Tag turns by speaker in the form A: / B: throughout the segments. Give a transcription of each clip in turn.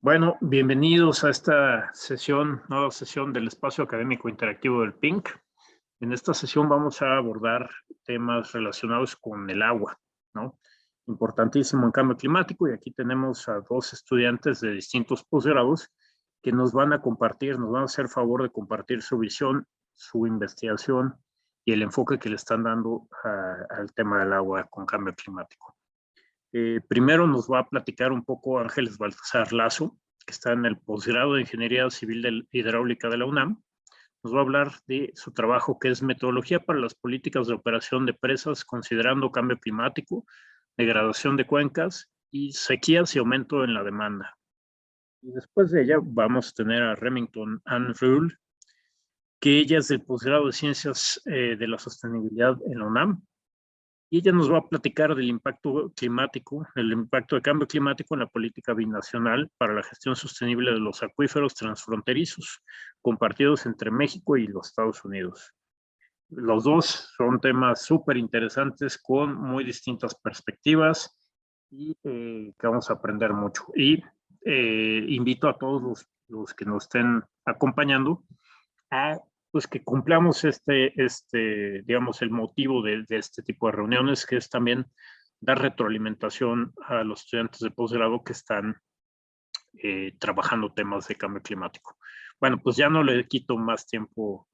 A: Bueno, bienvenidos a esta sesión, nueva sesión del Espacio Académico Interactivo del PINC. En esta sesión vamos a abordar temas relacionados con el agua, ¿no? Importantísimo en cambio climático, y aquí tenemos a dos estudiantes de distintos posgrados que nos van a compartir, nos van a hacer favor de compartir su visión, su investigación y el enfoque que le están dando al tema del agua con cambio climático. Primero nos va a platicar un poco Ángeles Baltasar Lazo, que está en el posgrado de Ingeniería Civil Hidráulica de la UNAM. Nos va a hablar de su trabajo, que es Metodología para las Políticas de Operación de Presas considerando cambio climático, degradación de cuencas y sequías y aumento en la demanda. Y después de ella vamos a tener a Remington Ann Rule, que ella es del posgrado de Ciencias de la Sostenibilidad en la UNAM. Y ella nos va a platicar del impacto climático, el impacto de cambio climático en la política binacional para la gestión sostenible de los acuíferos transfronterizos compartidos entre México y los Estados Unidos. Los dos son temas súper interesantes con muy distintas perspectivas y que vamos a aprender mucho. Y invito a todos los que nos estén acompañando a pues que cumplamos digamos, el motivo de este tipo de reuniones, que es también dar retroalimentación a los estudiantes de posgrado que están trabajando temas de cambio climático. Bueno, pues ya no le quito más tiempo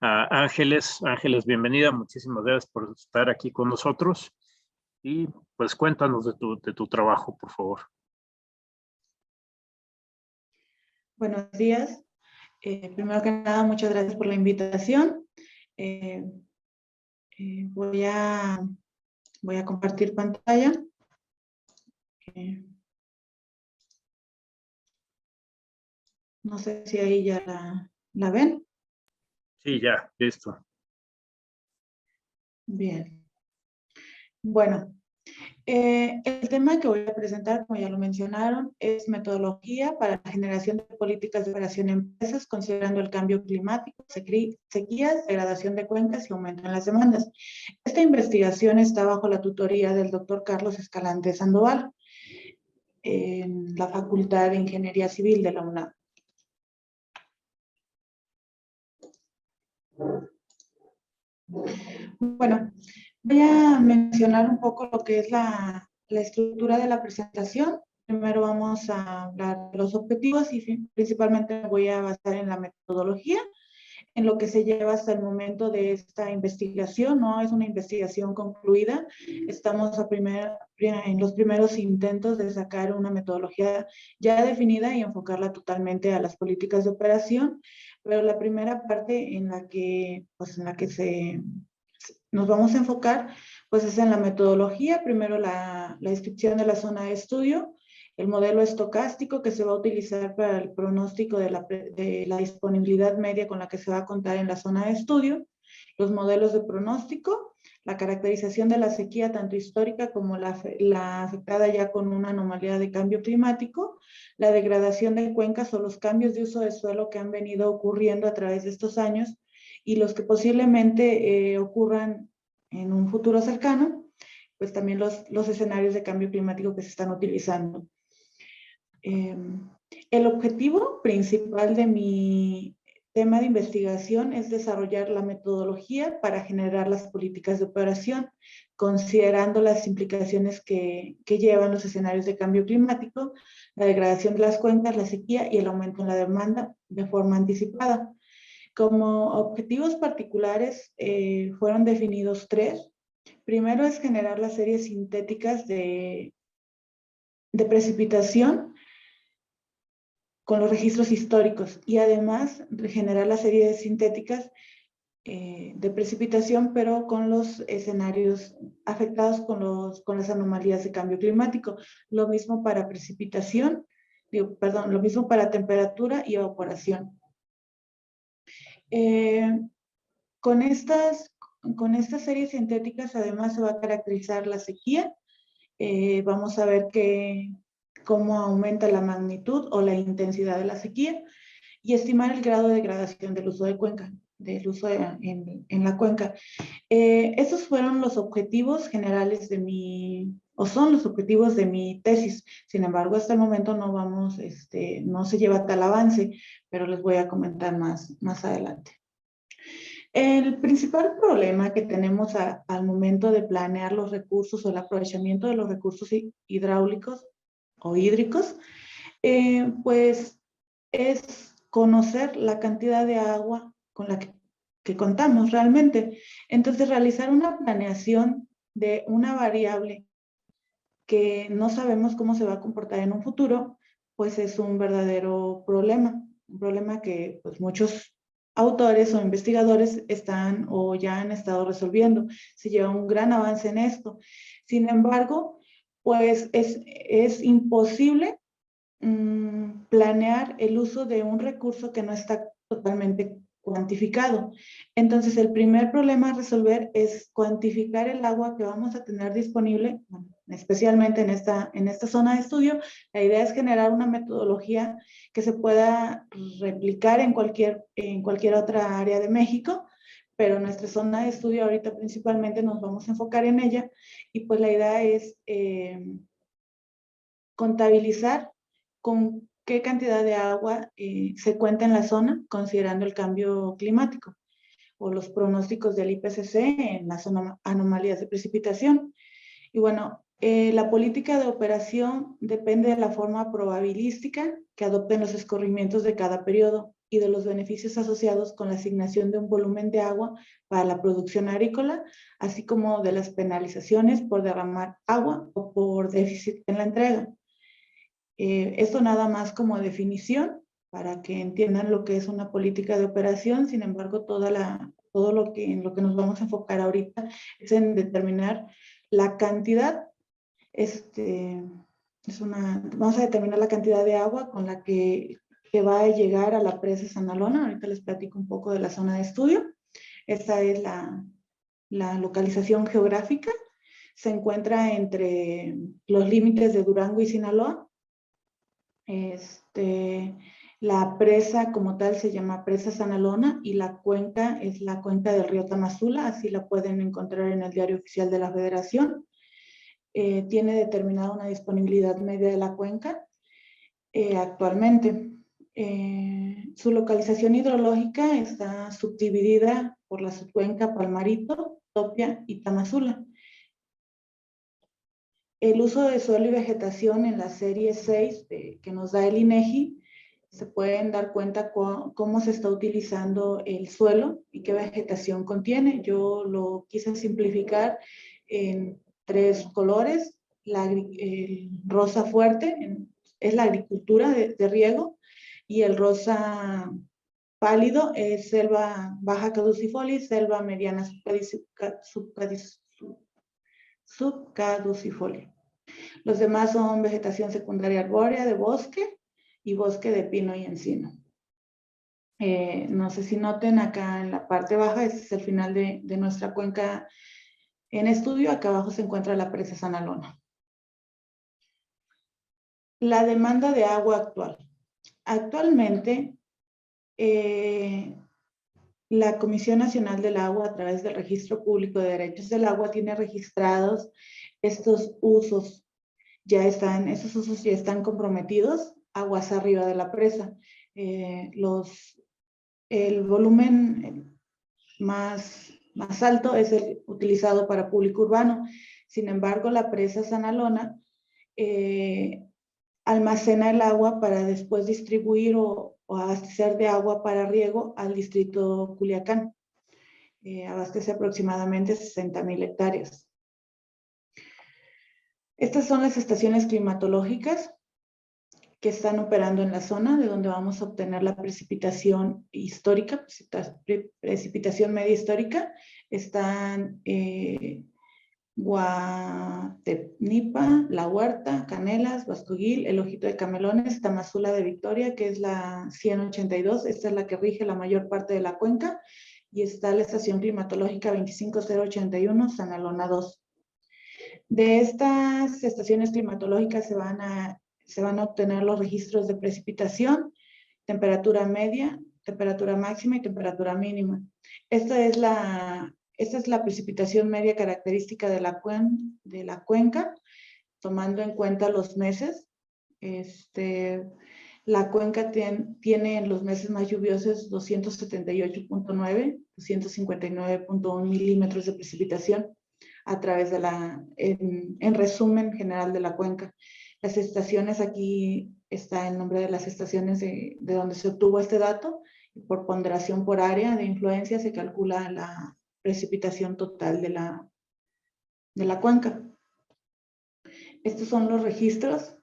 A: a Ángeles. Ángeles, bienvenida, muchísimas gracias por estar aquí con nosotros y pues cuéntanos de tu trabajo, por favor.
B: Buenos días. Primero que nada, muchas gracias por la invitación. Voy a compartir pantalla. No sé si ahí ya la ven.
A: Sí, ya, listo.
B: Bien. Bueno, el tema que voy a presentar, como ya lo mencionaron, es metodología para la generación de políticas de operación en empresas, considerando el cambio climático, sequías, degradación de cuencas y aumento en las demandas. Esta investigación está bajo la tutoría del doctor Carlos Escalante Sandoval, en la Facultad de Ingeniería Civil de la UNAM. Bueno, voy a mencionar un poco lo que es la estructura de la presentación. Primero vamos a hablar de los objetivos y principalmente me voy a basar en la metodología, en lo que se lleva hasta el momento de esta investigación. No es una investigación concluida, estamos en los primeros intentos de sacar una metodología ya definida y enfocarla totalmente a las políticas de operación, pero la primera parte en la que nos vamos a enfocar pues es en la metodología. Primero la descripción de la zona de estudio, el modelo estocástico que se va a utilizar para el pronóstico de la disponibilidad media con la que se va a contar en la zona de estudio, los modelos de pronóstico, la caracterización de la sequía tanto histórica como la afectada ya con una anomalía de cambio climático, la degradación de cuencas o los cambios de uso de suelo que han venido ocurriendo a través de estos años y los que posiblemente ocurran en un futuro cercano, pues también los escenarios de cambio climático que se están utilizando. El objetivo principal de mi tema de investigación es desarrollar la metodología para generar las políticas de operación, considerando las implicaciones que llevan los escenarios de cambio climático, la degradación de las cuencas, la sequía y el aumento en la demanda de forma anticipada. Como objetivos particulares fueron definidos 3. Primero es generar las series sintéticas de precipitación con los registros históricos y además generar las series sintéticas de precipitación, pero con los escenarios afectados con las anomalías de cambio climático. Lo mismo para precipitación, lo mismo para temperatura y evaporación. Con estas series sintéticas además se va a caracterizar la sequía. Vamos a ver cómo aumenta la magnitud o la intensidad de la sequía y estimar el grado de degradación del uso de cuenca, en la cuenca. Esos fueron los objetivos generales de mi o son los objetivos de mi tesis. Sin embargo, hasta el momento no vamos, no se lleva tal avance, pero les voy a comentar más adelante. El principal problema que tenemos al momento de planear los recursos o el aprovechamiento de los recursos hidráulicos o hídricos, pues es conocer la cantidad de agua con la que contamos realmente. Entonces, realizar una planeación de una variable que no sabemos cómo se va a comportar en un futuro, pues es un verdadero problema. Un problema que pues muchos autores o investigadores están o ya han estado resolviendo. Se lleva un gran avance en esto. Sin embargo, pues es imposible planear el uso de un recurso que no está totalmente cuantificado. Entonces, el primer problema a resolver es cuantificar el agua que vamos a tener disponible, especialmente en esta zona de estudio. La idea es generar una metodología que se pueda replicar en cualquier otra área de México, pero en nuestra zona de estudio ahorita principalmente nos vamos a enfocar en ella, y pues la idea es contabilizar con qué cantidad de agua se cuenta en la zona, considerando el cambio climático o los pronósticos del IPCC en las anomalías de precipitación. Y bueno, la política de operación depende de la forma probabilística que adopten los escurrimientos de cada periodo y de los beneficios asociados con la asignación de un volumen de agua para la producción agrícola, así como de las penalizaciones por derramar agua o por déficit en la entrega. Esto nada más como definición para que entiendan lo que es una política de operación. Sin embargo, todo lo que nos vamos a enfocar ahorita es en determinar la cantidad, vamos a determinar la cantidad de agua con la que va a llegar a la presa Sanalona. Ahorita les platico un poco de la zona de estudio. Esta es la localización geográfica. Se encuentra entre los límites de Durango y Sinaloa. La presa como tal se llama presa Sanalona y la cuenca es la cuenca del río Tamazula, así la pueden encontrar en el Diario Oficial de la Federación. Tiene determinada una disponibilidad media de la cuenca actualmente. Su localización hidrológica está subdividida por la subcuenca Palmarito, Topia y Tamazula. El uso de suelo y vegetación en la serie 6 que nos da el INEGI, se pueden dar cuenta cómo se está utilizando el suelo y qué vegetación contiene. Yo lo quise simplificar en 3 colores. El rosa fuerte es la agricultura de riego, y el rosa pálido es selva baja caducifolia y selva mediana subcaducifolia. Los demás son vegetación secundaria arbórea de bosque y bosque de pino y encino. No sé si noten acá en la parte baja, este es el final de nuestra cuenca en estudio. Acá abajo se encuentra la presa Sanalona. La demanda de agua actual. Actualmente, la Comisión Nacional del Agua, a través del Registro Público de Derechos del Agua, tiene registrados estos usos. Esos usos ya están comprometidos aguas arriba de la presa. El volumen más alto es el utilizado para público urbano. Sin embargo, la presa Sanalona almacena el agua para después distribuir o abastecer de agua para riego al distrito Culiacán. Abastece aproximadamente 60,000 hectáreas. Estas son las estaciones climatológicas que están operando en la zona de donde vamos a obtener la precipitación histórica, precipitación media histórica. Están Guatepnipa, La Huerta, Canelas, Bascoguil, El Ojito de Camelones, Tamazula de Victoria, que es la 182. Esta es la que rige la mayor parte de la cuenca. Y está la estación climatológica 25081, Sanalona 2. De estas estaciones climatológicas se van a obtener los registros de precipitación, temperatura media, temperatura máxima y temperatura mínima. Esta es la precipitación media característica de la cuenca. tomando en cuenta los meses. La cuenca tiene en los meses más lluviosos 278.9, 259.1 milímetros de precipitación a través de en resumen general de la cuenca. Las estaciones, aquí está el nombre de las estaciones de donde se obtuvo este dato. Por ponderación por área de influencia se calcula la precipitación total de la cuenca. Estos son los registros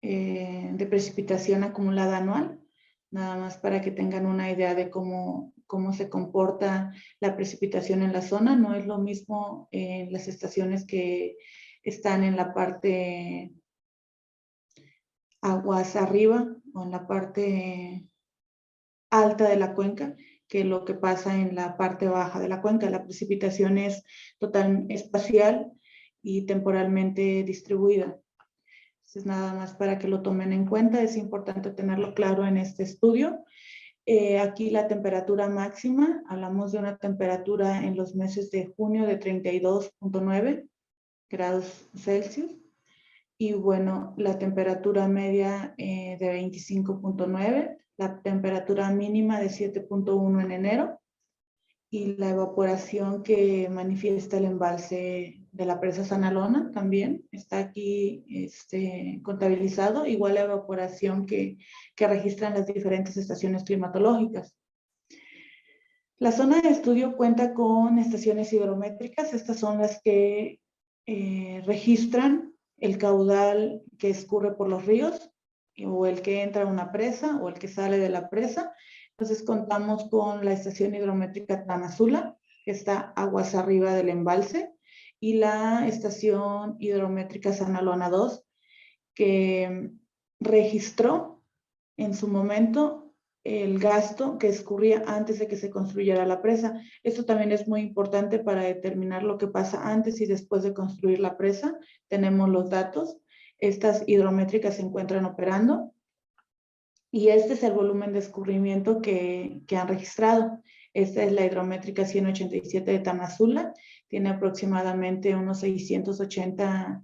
B: de precipitación acumulada anual, nada más para que tengan una idea de cómo se comporta la precipitación en la zona. No es lo mismo en las estaciones que están en la parte aguas arriba o en la parte alta de la cuenca que lo que pasa en la parte baja de la cuenca. La precipitación es total, espacial y temporalmente distribuida. Entonces, nada más para que lo tomen en cuenta, es importante tenerlo claro en este estudio. Aquí la temperatura máxima, hablamos de una temperatura en los meses de junio de 32.9 grados Celsius. Y bueno, la temperatura media de 25.9, la temperatura mínima de 7.1 en enero y la evaporación que manifiesta el embalse de la presa Sanalona también está aquí contabilizado, igual la evaporación que registran las diferentes estaciones climatológicas. La zona de estudio cuenta con estaciones hidrométricas. Estas son las que registran el caudal que escurre por los ríos o el que entra a una presa o el que sale de la presa. Entonces contamos con la estación hidrométrica Tamazula, que está aguas arriba del embalse, y la estación hidrométrica Sanalona 2, que registró en su momento el gasto que escurría antes de que se construyera la presa. Esto también es muy importante para determinar lo que pasa antes y después de construir la presa. Tenemos los datos. Estas hidrométricas se encuentran operando y este es el volumen de escurrimiento que han registrado. Esta es la hidrométrica 187 de Tamazula. Tiene aproximadamente unos 680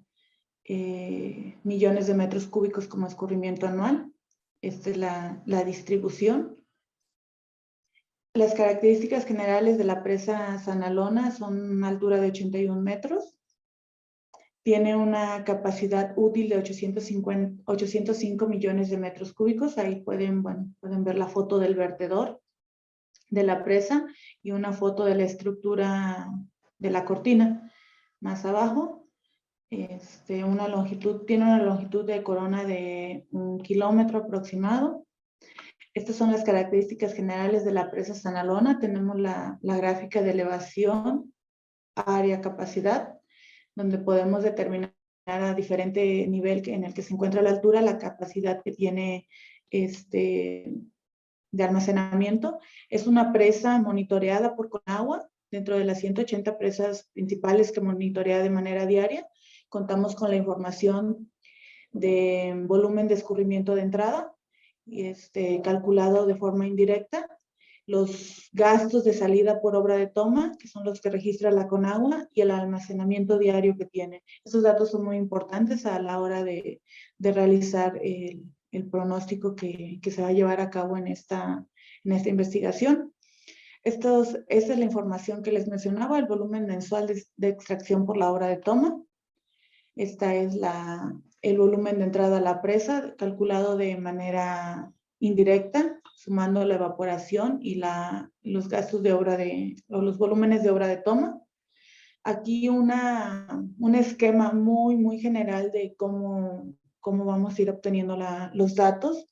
B: millones de metros cúbicos como escurrimiento anual. Esta es la distribución. Las características generales de la presa Sanalona son una altura de 81 metros. Tiene una capacidad útil de 805 millones de metros cúbicos. Ahí pueden ver la foto del vertedor de la presa y una foto de la estructura de la cortina. Más abajo, tiene una longitud de corona de 1 kilómetro aproximado. Estas son las características generales de la presa Sanalona. Tenemos la gráfica de elevación, área, capacidad, donde podemos determinar a diferente nivel en el que se encuentra la altura, la capacidad que tiene de almacenamiento. Es una presa monitoreada por Conagua, dentro de las 180 presas principales que monitorea de manera diaria. Contamos con la información de volumen de escurrimiento de entrada, calculado de forma indirecta, los gastos de salida por obra de toma, que son los que registra la Conagua, y el almacenamiento diario que tiene. Esos datos son muy importantes a la hora de realizar el pronóstico que se va a llevar a cabo en esta investigación. Esta es la información que les mencionaba, el volumen mensual de extracción por la hora de toma. Esta es el volumen de entrada a la presa, calculado de manera indirecta, sumando la evaporación y los gastos de los volúmenes de obra de toma. Aquí un esquema muy, muy general de cómo vamos a ir obteniendo los datos.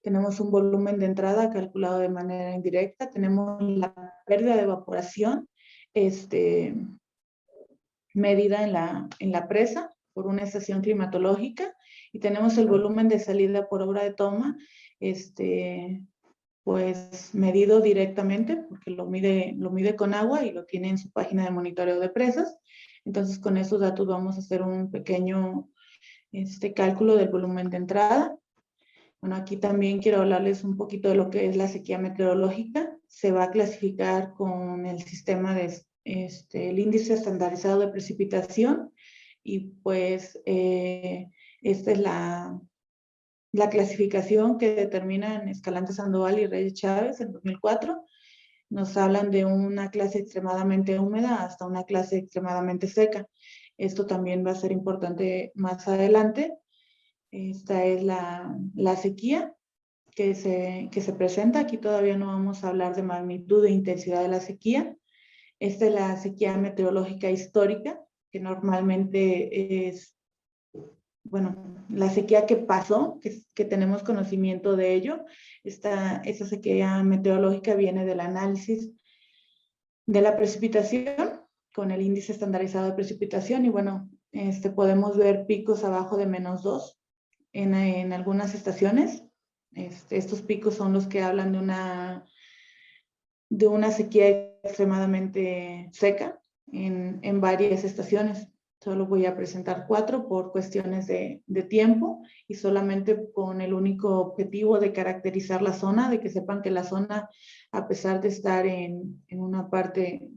B: Tenemos un volumen de entrada calculado de manera indirecta. Tenemos la pérdida de evaporación medida en la presa por una estación climatológica, y tenemos el volumen de salida por obra de toma, pues medido directamente, porque lo mide Conagua y lo tiene en su página de monitoreo de presas. Entonces, con esos datos vamos a hacer un pequeño cálculo del volumen de entrada. Bueno, aquí también quiero hablarles un poquito de lo que es la sequía meteorológica. Se va a clasificar con el sistema el índice estandarizado de precipitación, Y pues esta es la clasificación que determinan Escalante Sandoval y Reyes Chávez en 2004. Nos hablan de una clase extremadamente húmeda hasta una clase extremadamente seca. Esto también va a ser importante más adelante. Esta es la sequía que se presenta. Aquí todavía no vamos a hablar de magnitud e intensidad de la sequía. Esta es la sequía meteorológica histórica, que normalmente es, bueno, la sequía que pasó, que tenemos conocimiento de ello. Esta sequía meteorológica viene del análisis de la precipitación con el índice estandarizado de precipitación y bueno, podemos ver picos abajo de -2 en algunas estaciones. Estos picos son los que hablan de una sequía extremadamente seca en varias estaciones. Solo voy a presentar 4 por cuestiones de tiempo y solamente con el único objetivo de caracterizar la zona, de que sepan que la zona, a pesar de estar en una parte,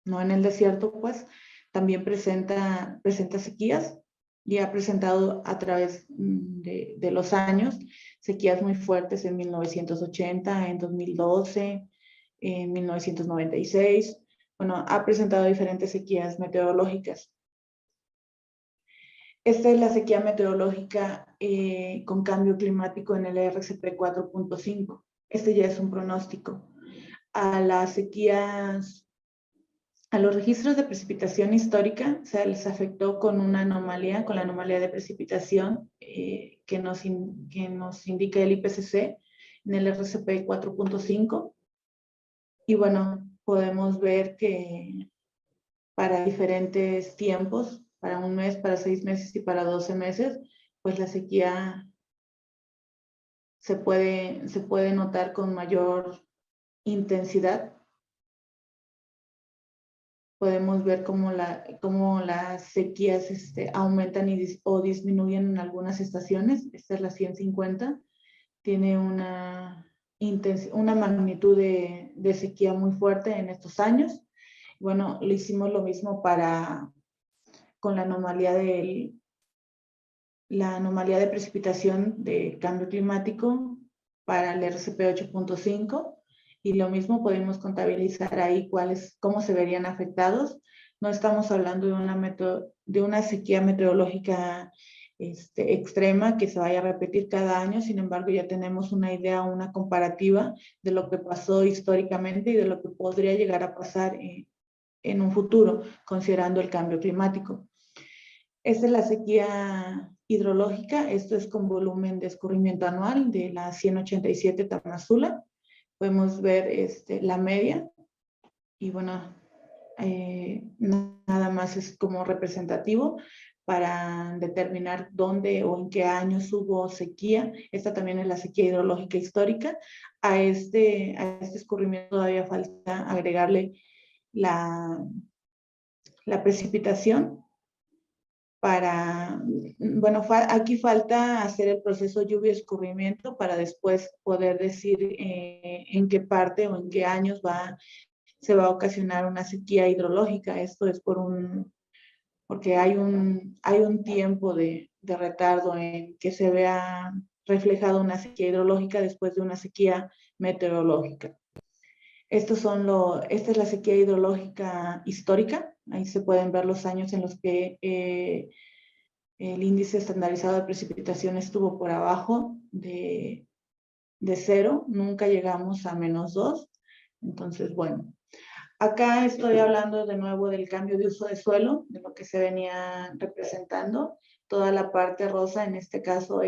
B: no en el desierto, pues también presenta sequías y ha presentado a través de los años sequías muy fuertes en 1980, en 2012, en 1996. Bueno, ha presentado diferentes sequías meteorológicas. Esta es la sequía meteorológica con cambio climático en el RCP 4.5. Este ya es un pronóstico. A las sequías, a los registros de precipitación histórica se les afectó con una anomalía, con la anomalía de precipitación que nos indica el IPCC en el RCP 4.5. Y bueno, podemos ver que para diferentes tiempos, para un mes, para 6 meses y para 12 meses, pues la sequía se puede notar con mayor intensidad. Podemos ver cómo las sequías aumentan o disminuyen en algunas estaciones. Esta es la 150. Tiene una magnitud de sequía muy fuerte en estos años. Bueno, le hicimos lo mismo con la anomalía de precipitación de cambio climático para el RCP 8.5 y lo mismo podemos contabilizar ahí cómo se verían afectados. No estamos hablando de una sequía meteorológica extrema que se vaya a repetir cada año, sin embargo ya tenemos una idea, una comparativa de lo que pasó históricamente y de lo que podría llegar a pasar en un futuro, considerando el cambio climático. Esta es la sequía hidrológica, esto es con volumen de escurrimiento anual de la 187 Tamazula. Podemos ver la media y bueno, nada más es como representativo para determinar dónde o en qué años hubo sequía. Esta también es la sequía hidrológica histórica. A este escurrimiento todavía falta agregarle la precipitación bueno, aquí falta hacer el proceso lluvia-escurrimiento para después poder decir en qué parte o en qué años se va a ocasionar una sequía hidrológica. Esto es porque hay un tiempo de retardo en que se vea reflejado una sequía hidrológica después de una sequía meteorológica. Esta es la sequía hidrológica histórica. Ahí se pueden ver los años en los que el índice estandarizado de precipitación estuvo por abajo de 0. Nunca llegamos a -2. Entonces, bueno, acá estoy hablando de nuevo del cambio de uso de suelo, de lo que se venía representando. Toda la parte rosa, en este caso,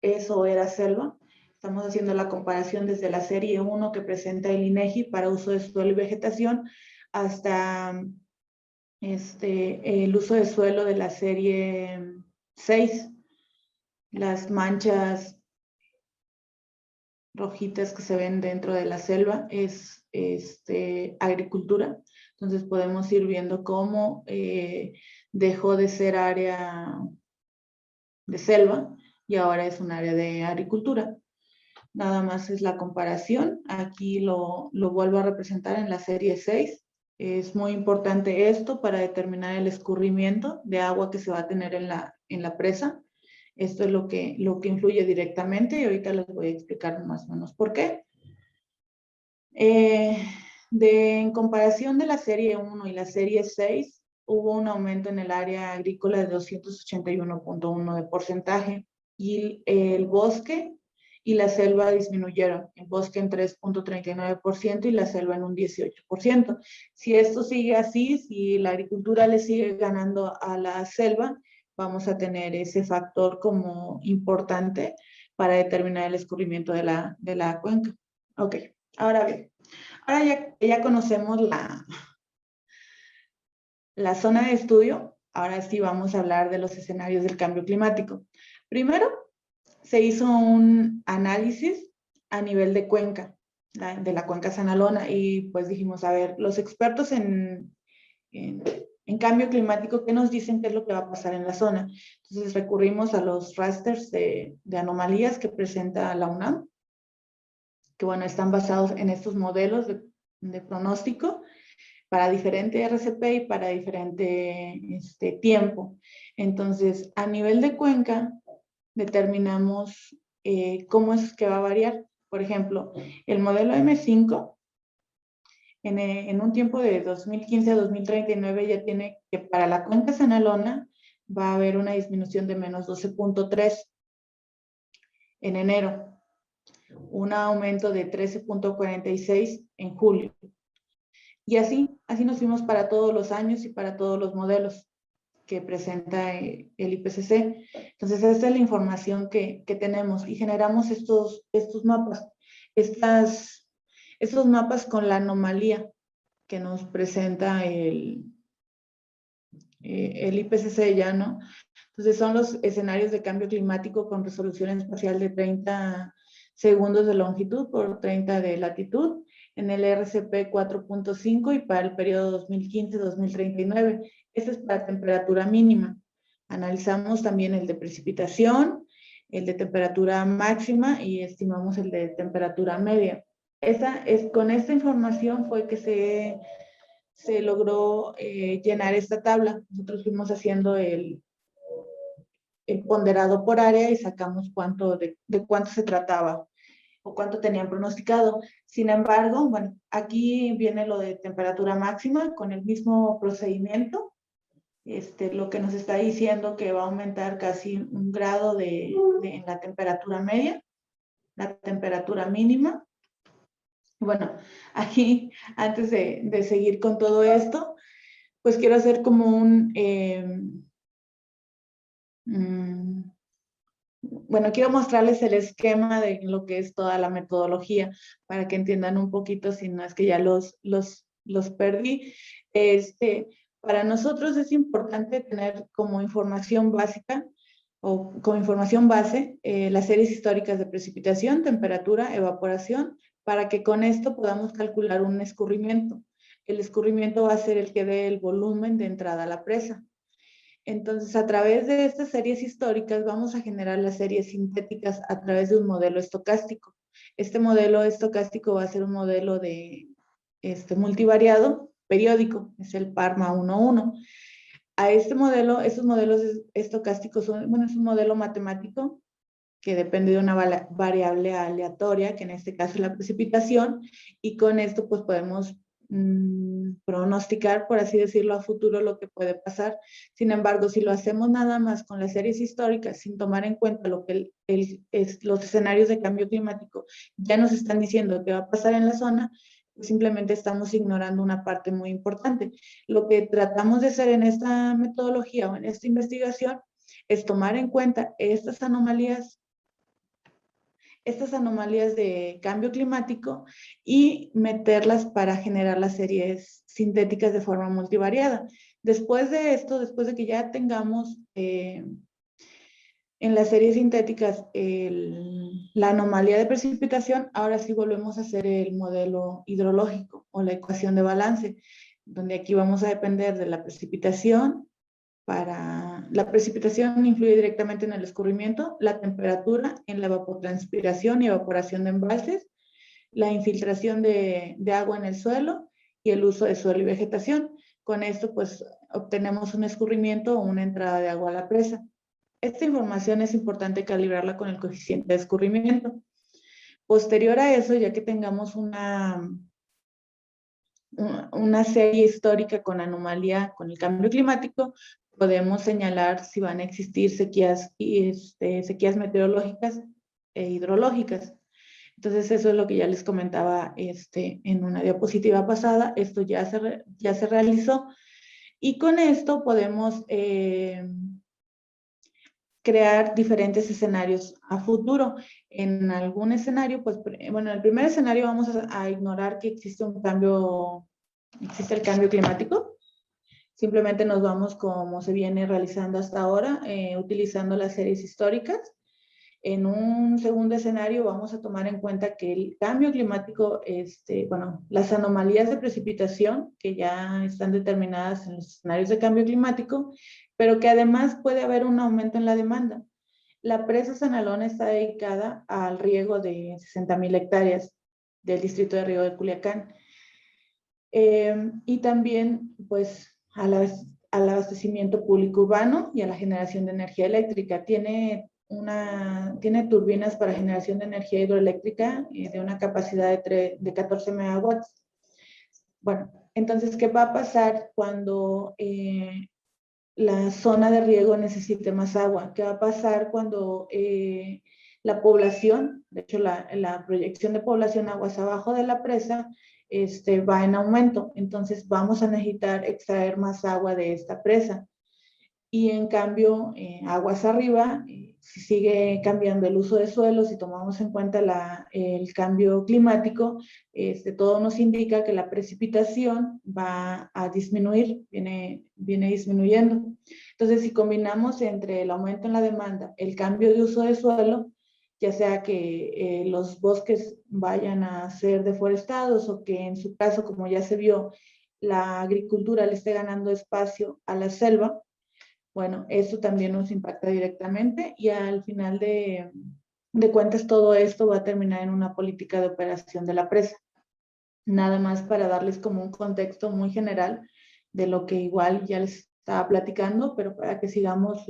B: eso era selva. Estamos haciendo la comparación desde la serie 1 que presenta el INEGI para uso de suelo y vegetación hasta el uso de suelo de la serie 6. Las manchas rojitas que se ven dentro de la selva es agricultura. Entonces podemos ir viendo cómo dejó de ser área de selva y ahora es un área de agricultura. Nada más es la comparación. Aquí lo vuelvo a representar en la serie 6. Es muy importante esto para determinar el escurrimiento de agua que se va a tener en la presa. Esto es lo que influye directamente y ahorita les voy a explicar más o menos por qué. En comparación de la serie 1 y la serie 6, hubo un aumento en el área agrícola de 281.1 de porcentaje y el bosque y la selva disminuyeron. El bosque en 3.39% y la selva en un 18%. Si esto sigue así, si la agricultura le sigue ganando a la selva, vamos a tener ese factor como importante para determinar el escurrimiento de la cuenca. Ok, ahora bien, ahora ya conocemos la zona de estudio, ahora sí vamos a hablar de los escenarios del cambio climático. Primero, se hizo un análisis a nivel de cuenca, de la cuenca Sanalona, y pues dijimos, a ver, los expertos en cambio climático, ¿qué nos dicen qué es lo que va a pasar en la zona? Entonces recurrimos a los rasters de anomalías que presenta la UNAM, que bueno, están basados en estos modelos de pronóstico para diferente RCP y para diferente tiempo. Entonces, a nivel de cuenca, determinamos cómo es que va a variar. Por ejemplo, el modelo M5, en un tiempo de 2015 a 2039, ya tiene que para la cuenca Sanalona va a haber una disminución de menos 12.3 en enero, un aumento de 13.46 en julio. Y así nos fuimos para todos los años y para todos los modelos que presenta el IPCC. Entonces, esta es la información que tenemos y generamos estos mapas, estos mapas con la anomalía que nos presenta el IPCC ya, ¿no? Entonces, son los escenarios de cambio climático con resolución espacial de 30 segundos de longitud por 30 de latitud en el RCP 4.5 y para el periodo 2015-2039. Este es para temperatura mínima. Analizamos también el de precipitación, el de temperatura máxima y estimamos el de temperatura media. Con esta información fue que se logró llenar esta tabla. Nosotros fuimos haciendo el ponderado por área y sacamos de cuánto se trataba o cuánto tenían pronosticado. Sin embargo, bueno, aquí viene lo de temperatura máxima con el mismo procedimiento. Lo que nos está diciendo que va a aumentar casi 1 grado en la temperatura media, la temperatura mínima. Bueno, aquí, antes de seguir con todo esto, pues quiero hacer como bueno, quiero mostrarles el esquema de lo que es toda la metodología para que entiendan un poquito, si no es que ya los perdí. Para nosotros es importante tener como información básica o como información base las series históricas de precipitación, temperatura, evaporación, para que con esto podamos calcular un escurrimiento. El escurrimiento va a ser el que dé el volumen de entrada a la presa. Entonces, a través de estas series históricas vamos a generar las series sintéticas a través de un modelo estocástico. Este modelo estocástico va a ser un modelo de multivariado periódico, es el PARMA 1.1. A este modelo, estos modelos estocásticos es un modelo matemático que depende de una variable aleatoria, que en este caso es la precipitación, y con esto pues podemos pronosticar, por así decirlo, a futuro lo que puede pasar. Sin embargo, si lo hacemos nada más con las series históricas, sin tomar en cuenta lo que los escenarios de cambio climático ya nos están diciendo que va a pasar en la zona, pues simplemente estamos ignorando una parte muy importante. Lo que tratamos de hacer en esta metodología o en esta investigación es tomar en cuenta estas anomalías de cambio climático y meterlas para generar las series sintéticas de forma multivariada. Después de esto, después de que ya tengamos en las series sintéticas la anomalía de precipitación, ahora sí volvemos a hacer el modelo hidrológico o la ecuación de balance, donde aquí vamos a depender de la precipitación. La precipitación influye directamente en el escurrimiento, la temperatura en la evapotranspiración y evaporación de embalses, la infiltración de agua en el suelo y el uso de suelo y vegetación. Con esto, pues, obtenemos un escurrimiento o una entrada de agua a la presa. Esta información es importante calibrarla con el coeficiente de escurrimiento. Posterior a eso, ya que tengamos una serie histórica con anomalía con el cambio climático, podemos señalar si van a existir sequías, sequías meteorológicas e hidrológicas. Entonces, eso es lo que ya les comentaba en una diapositiva pasada. Esto ya se realizó. Y con esto podemos crear diferentes escenarios a futuro. En algún escenario, pues, bueno, en el primer escenario vamos a ignorar que existe el cambio climático. Simplemente nos vamos como se viene realizando hasta ahora, utilizando las series históricas. En un segundo escenario vamos a tomar en cuenta que el cambio climático, bueno, las anomalías de precipitación que ya están determinadas en los escenarios de cambio climático, pero que además puede haber un aumento en la demanda. La presa Sanalón está dedicada al riego de 60,000 hectáreas del distrito de Río de Culiacán. Y también, pues, al abastecimiento público urbano y a la generación de energía eléctrica. Tiene turbinas para generación de energía hidroeléctrica de una capacidad de 14 megawatts. Bueno, entonces, ¿qué va a pasar cuando la zona de riego necesite más agua? ¿Qué va a pasar cuando la población, de hecho la proyección de población aguas abajo de la presa, va en aumento? Entonces vamos a necesitar extraer más agua de esta presa. Y en cambio, aguas arriba, si sigue cambiando el uso de suelo, si tomamos en cuenta el cambio climático, todo nos indica que la precipitación va a disminuir, viene disminuyendo. Entonces, si combinamos entre el aumento en la demanda, el cambio de uso de suelo, ya sea que los bosques vayan a ser deforestados o que en su caso, como ya se vio, la agricultura le esté ganando espacio a la selva, bueno, eso también nos impacta directamente y al final de cuentas todo esto va a terminar en una política de operación de la presa. Nada más para darles como un contexto muy general de lo que igual ya les estaba platicando, pero para que sigamos,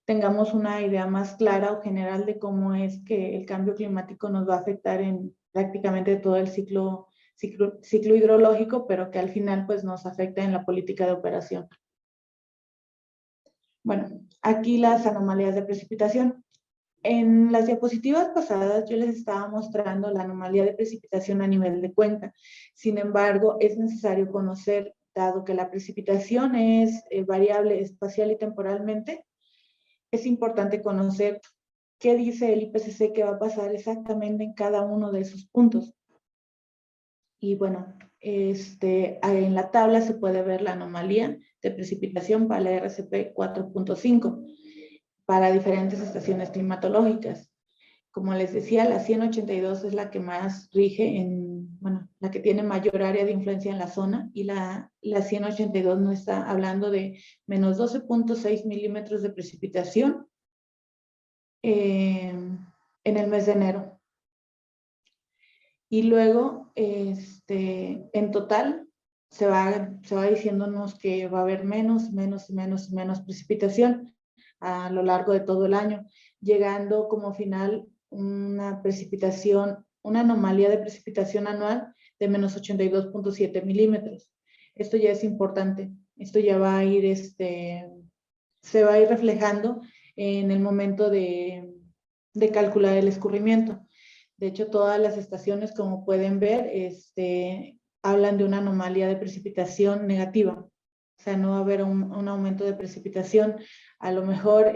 B: tengamos una idea más clara o general de cómo es que el cambio climático nos va a afectar en prácticamente todo el ciclo hidrológico, pero que al final pues nos afecta en la política de operación. Bueno, aquí las anomalías de precipitación. En las diapositivas pasadas yo les estaba mostrando la anomalía de precipitación a nivel de cuenca. Sin embargo, es necesario conocer, dado que la precipitación es variable espacial y temporalmente, es importante conocer qué dice el IPCC que va a pasar exactamente en cada uno de esos puntos. Y bueno, en la tabla se puede ver la anomalía de precipitación para la RCP 4.5 para diferentes estaciones climatológicas. Como les decía, la 182 es la que más rige bueno, la que tiene mayor área de influencia en la zona, y la 182 nos está hablando de menos 12.6 milímetros de precipitación en el mes de enero. Y luego, en total, se va diciéndonos que va a haber menos precipitación a lo largo de todo el año, llegando como final una anomalía de precipitación anual de menos 82.7 milímetros. Esto ya es importante. Esto ya va a ir, se va a ir reflejando en el momento de calcular el escurrimiento. De hecho, todas las estaciones, como pueden ver, hablan de una anomalía de precipitación negativa. O sea, no va a haber un aumento de precipitación. A lo mejor,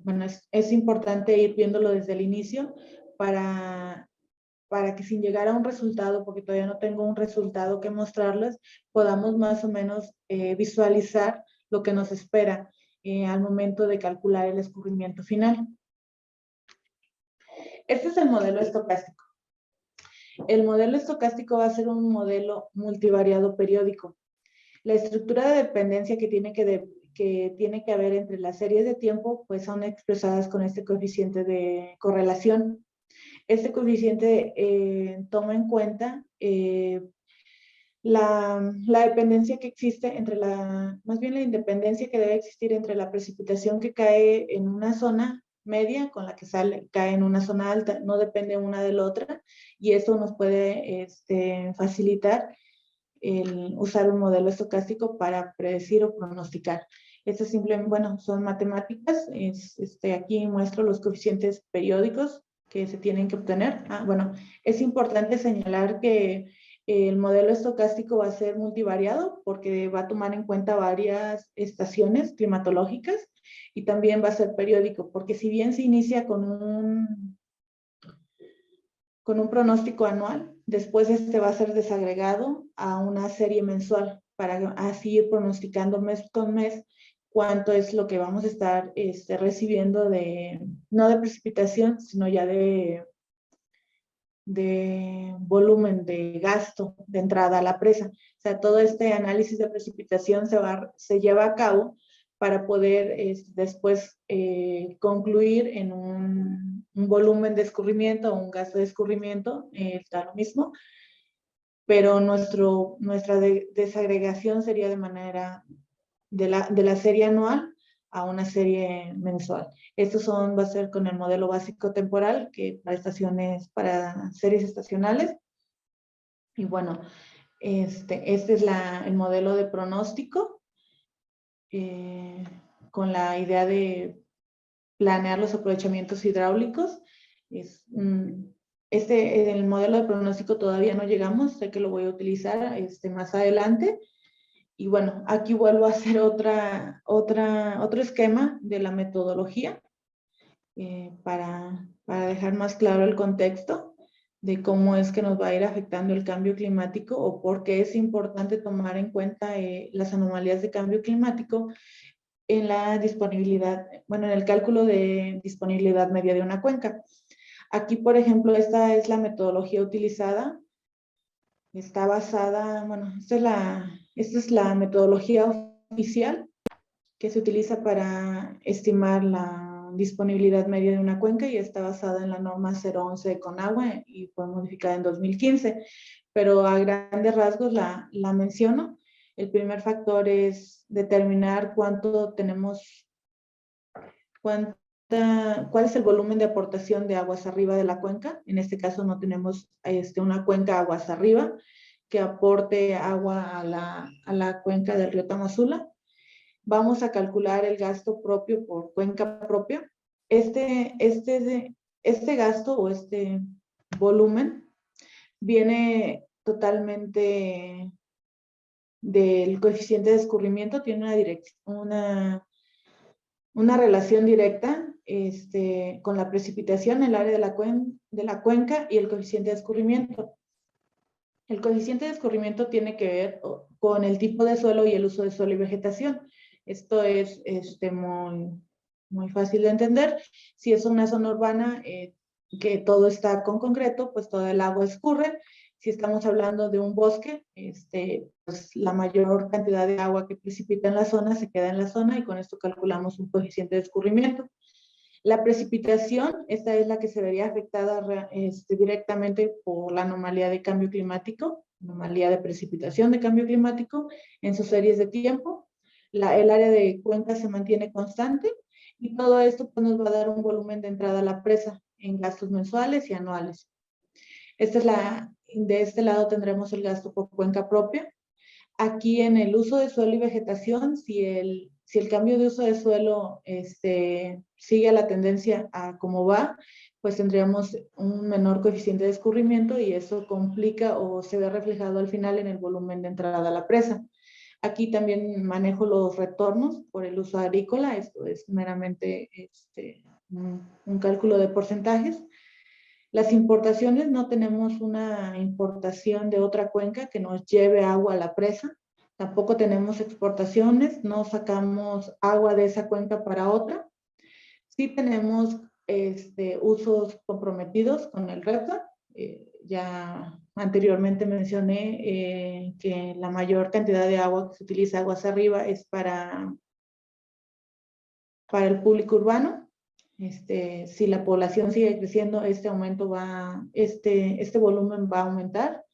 B: bueno, es importante ir viéndolo desde el inicio para que sin llegar a un resultado, porque todavía no tengo un resultado que mostrarles, podamos más o menos visualizar lo que nos espera al momento de calcular el escurrimiento final. Este es el modelo estocástico. El modelo estocástico va a ser un modelo multivariado periódico. La estructura de dependencia que tiene que haber entre las series de tiempo, pues son expresadas con este coeficiente de correlación. Este coeficiente toma en cuenta la dependencia que existe entre más bien la independencia que debe existir entre la precipitación que cae en una zona media con la que cae en una zona alta, no depende una de la otra, y eso nos puede facilitar el usar un modelo estocástico para predecir o pronosticar. Esto simplemente, bueno, son matemáticas. Aquí muestro los coeficientes periódicos que se tienen que obtener. Bueno, es importante señalar que el modelo estocástico va a ser multivariado porque va a tomar en cuenta varias estaciones climatológicas y también va a ser periódico, porque si bien se inicia con un pronóstico anual, después va a ser desagregado a una serie mensual para así ir pronosticando mes con mes cuánto es lo que vamos a estar recibiendo no de precipitación, sino ya de volumen de gasto de entrada a la presa. O sea, todo este análisis de precipitación se lleva a cabo para poder después concluir en un volumen de escurrimiento o un gasto de escurrimiento, está lo mismo, pero nuestra desagregación sería de manera de la serie anual a una serie mensual. Estos va a ser con el modelo básico temporal, que para series estacionales. Y bueno, este es el modelo de pronóstico, con la idea de planear los aprovechamientos hidráulicos. El modelo de pronóstico todavía no llegamos, sé que lo voy a utilizar más adelante. Y bueno, aquí vuelvo a hacer otro esquema de la metodología para dejar más claro el contexto de cómo es que nos va a ir afectando el cambio climático o por qué es importante tomar en cuenta las anomalías de cambio climático en la disponibilidad, bueno, en el cálculo de disponibilidad media de una cuenca. Aquí, por ejemplo, esta es la metodología utilizada. Está basada, bueno, esta es la metodología oficial que se utiliza para estimar la disponibilidad media de una cuenca y está basada en la norma 011 de Conagua y fue modificada en 2015. Pero a grandes rasgos la menciono. El primer factor es determinar cuál es el volumen de aportación de aguas arriba de la cuenca. En este caso no tenemos una cuenca aguas arriba que aporte agua a la cuenca del río Tamazula. Vamos a calcular el gasto propio por cuenca propia. Este gasto o este volumen viene totalmente del coeficiente de escurrimiento, tiene una relación directa con la precipitación en el área de la cuenca y el coeficiente de escurrimiento. El coeficiente de escurrimiento tiene que ver con el tipo de suelo y el uso de suelo y vegetación. Esto es muy fácil de entender. Si es una zona urbana que todo está con concreto, pues todo el agua escurre. Si estamos hablando de un bosque, pues la mayor cantidad de agua que precipita en la zona se queda en la zona y con esto calculamos un coeficiente de escurrimiento. La precipitación, esta es la que se vería afectada directamente por la anomalía de cambio climático, anomalía de precipitación de cambio climático en sus series de tiempo. El área de cuenca se mantiene constante y todo esto pues, nos va a dar un volumen de entrada a la presa en gastos mensuales y anuales. De este lado tendremos el gasto por cuenca propia. Aquí en el uso de suelo y vegetación, si el cambio de uso de suelo sigue la tendencia a cómo va, pues tendríamos un menor coeficiente de escurrimiento y eso complica o se ve reflejado al final en el volumen de entrada a la presa. Aquí también manejo los retornos por el uso agrícola, esto es meramente un cálculo de porcentajes. Las importaciones, no tenemos una importación de otra cuenca que nos lleve agua a la presa. Tampoco tenemos exportaciones, no sacamos agua de esa cuenca para otra. Sí tenemos usos comprometidos con el REPA. Ya anteriormente mencioné que la mayor cantidad de agua que se utiliza aguas arriba es para el público urbano. Si la población sigue creciendo, este volumen va a aumentar.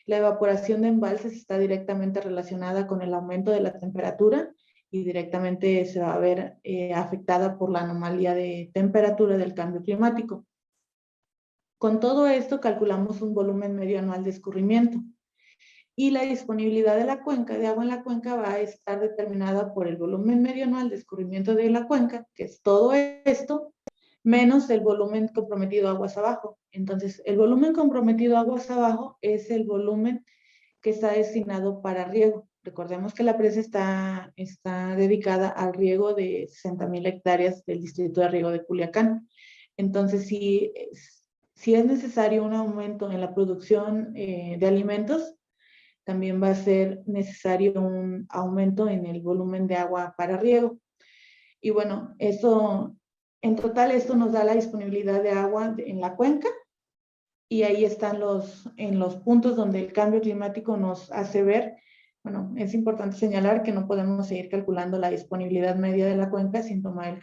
B: La evaporación de embalses está directamente relacionada con el aumento de la temperatura y directamente se va a ver afectada por la anomalía de temperatura del cambio climático. Con todo esto calculamos un volumen medio anual de escurrimiento y la disponibilidad de la cuenca, de agua en la cuenca, va a estar determinada por el volumen medio anual de escurrimiento de la cuenca, que es todo esto, menos el volumen comprometido aguas abajo. Entonces, el volumen comprometido aguas abajo es el volumen que está destinado para riego. Recordemos que la presa está dedicada al riego de 60,000 hectáreas del distrito de riego de Culiacán. Entonces, si es necesario un aumento en la producción de alimentos, también va a ser necesario un aumento en el volumen de agua para riego. Y bueno, en total esto nos da la disponibilidad de agua en la cuenca, y ahí están en los puntos donde el cambio climático nos hace ver. Bueno, es importante señalar que no podemos seguir calculando la disponibilidad media de la cuenca sin tomar el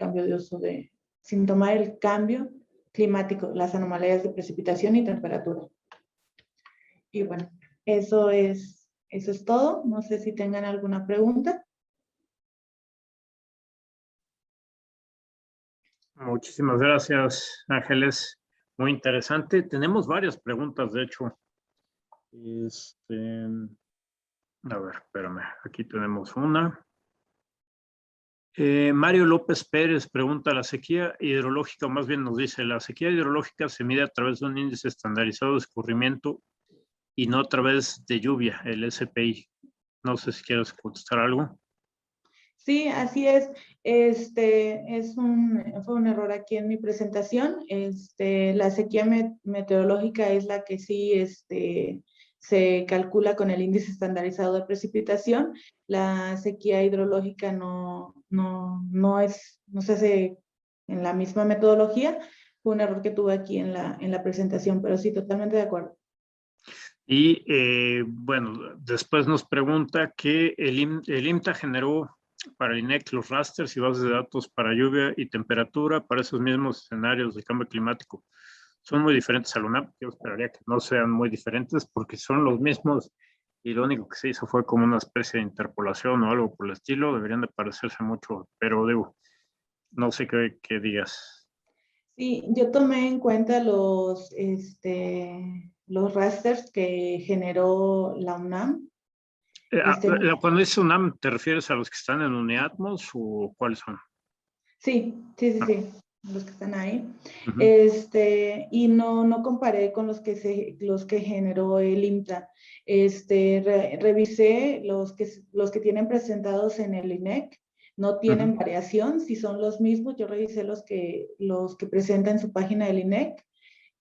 B: cambio climático, las anomalías de precipitación y temperatura. Y bueno, eso es todo. No sé si tengan alguna pregunta.
A: Muchísimas gracias, Ángeles. Muy interesante. Tenemos varias preguntas, de hecho. A ver, espérame. Aquí tenemos una. Mario López Pérez pregunta, ¿la sequía hidrológica, o más bien nos dice, la sequía hidrológica se mide a través de un índice estandarizado de escurrimiento y no a través de lluvia, el SPI? No sé si quieres contestar algo.
B: Sí, así es. Fue un error aquí en mi presentación. La sequía meteorológica es la que sí se calcula con el índice estandarizado de precipitación. La sequía hidrológica no se hace en la misma metodología. Fue un error que tuve aquí en la presentación, pero sí, totalmente de acuerdo.
A: Y bueno, después nos pregunta que el IMTA generó para el INEC los rasters y bases de datos para lluvia y temperatura para esos mismos escenarios de cambio climático. Son muy diferentes a la UNAM. Yo esperaría que no sean muy diferentes porque son los mismos y lo único que se hizo fue como una especie de interpolación o algo por el estilo. Deberían de parecerse mucho, pero digo, no sé qué digas.
B: Sí, yo tomé en cuenta los rasters que generó la UNAM.
A: Cuando dices UNAM, ¿te refieres a los que están en UNIATMOS o cuáles son?
B: Sí, los que están ahí.
A: Uh-huh.
B: Y no comparé con los que generó el IMTA. Revisé los que tienen presentados en el INEC, no tienen variación, si son los mismos. Yo revisé los que presenta en su página del INEC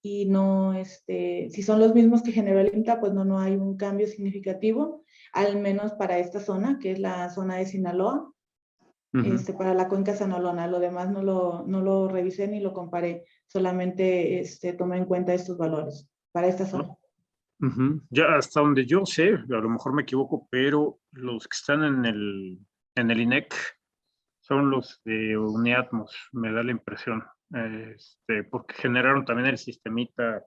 B: y no, si son los mismos que generó el IMTA, pues no hay un cambio significativo, al menos para esta zona, que es la zona de Sinaloa. Para la cuenca sanolona. Lo demás no lo revisé ni lo comparé, solamente tomé en cuenta estos valores para esta zona.
A: Ya hasta donde yo sé, a lo mejor me equivoco, pero los que están en el INEC son los de UNIATMOS, me da la impresión, porque generaron también el sistemita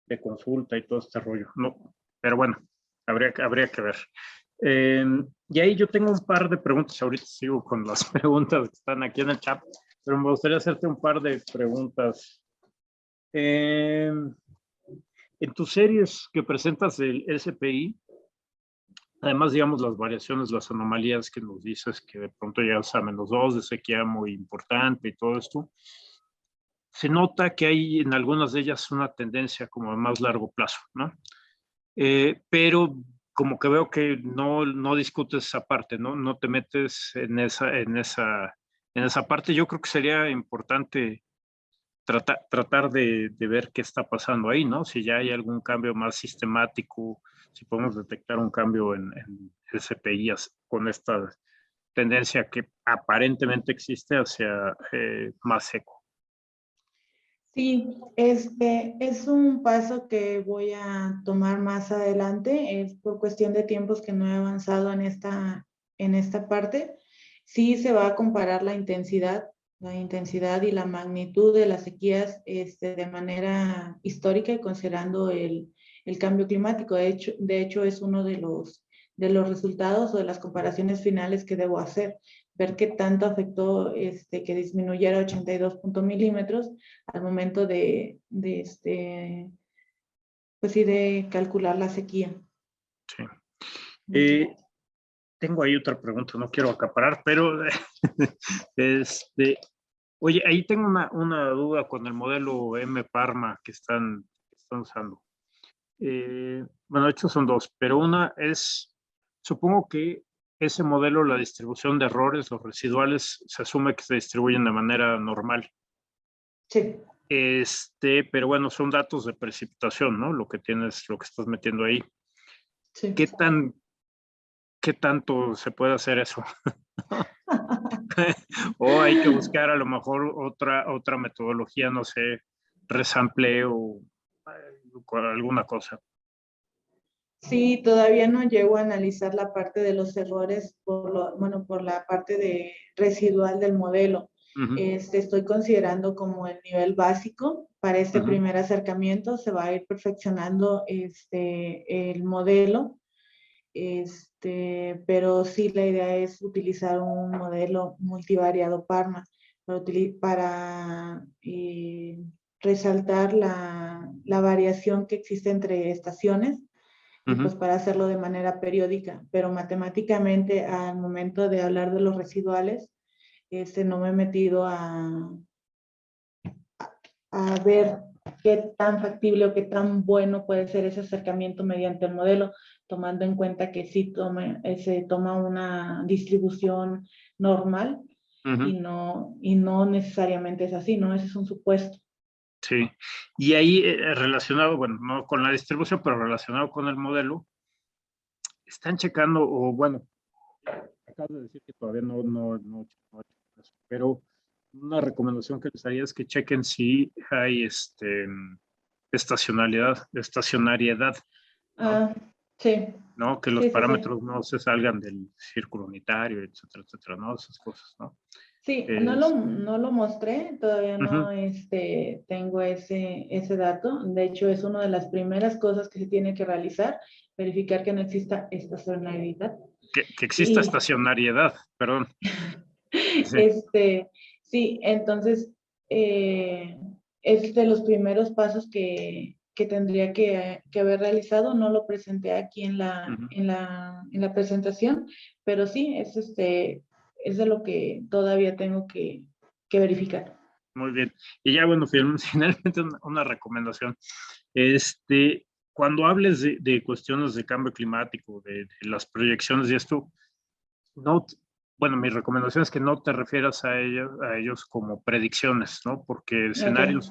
A: de consulta y todo este rollo. No, pero bueno, habría que ver. Y ahí yo tengo un par de preguntas, ahorita sigo con las preguntas que están aquí en el chat, pero me gustaría hacerte un par de preguntas. En tus series que presentas del SPI, además, digamos, las variaciones, las anomalías que nos dices que de pronto llegas a -2 de sequía muy importante y todo esto, se nota que hay en algunas de ellas una tendencia como a más largo plazo, ¿no? Pero como que veo que no discutes esa parte, ¿no? No te metes en esa parte. Yo creo que sería importante tratar de ver qué está pasando ahí, ¿no? Si ya hay algún cambio más sistemático, si podemos detectar un cambio en el CPI con esta tendencia que aparentemente existe hacia más seco.
B: Sí, es un paso que voy a tomar más adelante. Es por cuestión de tiempos que no he avanzado en esta parte. Sí se va a comparar la intensidad y la magnitud de las sequías de manera histórica y considerando el el cambio climático. De hecho es uno de los resultados o de las comparaciones finales que debo hacer, ver qué tanto afectó que disminuyera 82 milímetros al momento pues sí, de calcular la sequía.
A: Sí. Tengo ahí otra pregunta, no quiero acaparar, pero oye, ahí tengo una duda con el modelo M-Parma que están usando. Bueno, de hecho son dos, pero una es, supongo que ese modelo, la distribución de errores, los residuales, se asume que se distribuyen de manera normal.
B: Sí.
A: Pero bueno, son datos de precipitación, ¿no? Lo que tienes, lo que estás metiendo ahí.
B: Sí.
A: ¿Qué tanto se puede hacer eso? O hay que buscar a lo mejor otra metodología, no sé, resampleo o alguna cosa.
B: Sí, todavía no llego a analizar la parte de los errores por la parte de residual del modelo. Estoy considerando como el nivel básico para este primer acercamiento. Se va a ir perfeccionando el modelo. Pero sí, la idea es utilizar un modelo multivariado Parma para resaltar la variación que existe entre estaciones y pues para hacerlo de manera periódica, pero matemáticamente al momento de hablar de los residuales, no me he metido a ver qué tan factible o qué tan bueno puede ser ese acercamiento mediante el modelo, tomando en cuenta que sí se toma una distribución normal y no necesariamente es así, ¿no? Ese es un supuesto.
A: Sí, y ahí relacionado, bueno, no con la distribución, pero relacionado con el modelo, están checando, o bueno, acabo de decir que todavía no, pero una recomendación que les haría es que chequen si hay estacionalidad, ¿no?
B: Sí.
A: ¿No? Que los
B: Sí.
A: parámetros no se salgan del círculo unitario, etcétera, ¿no? Esas cosas, ¿no?
B: Sí, no lo mostré, todavía no tengo ese dato. De hecho, es una de las primeras cosas que se tiene que realizar, verificar que no exista estacionalidad.
A: Que exista estacionariedad, perdón.
B: Sí, sí, entonces es de los primeros pasos que tendría que haber realizado. No lo presenté aquí en la presentación, pero sí, es de lo que todavía tengo que verificar.
A: Muy bien. Y ya, bueno, finalmente una recomendación. Cuando hables de cuestiones de cambio climático, de las proyecciones y esto, bueno, mi recomendación es que no te refieras a ellos como predicciones, ¿no? Porque escenarios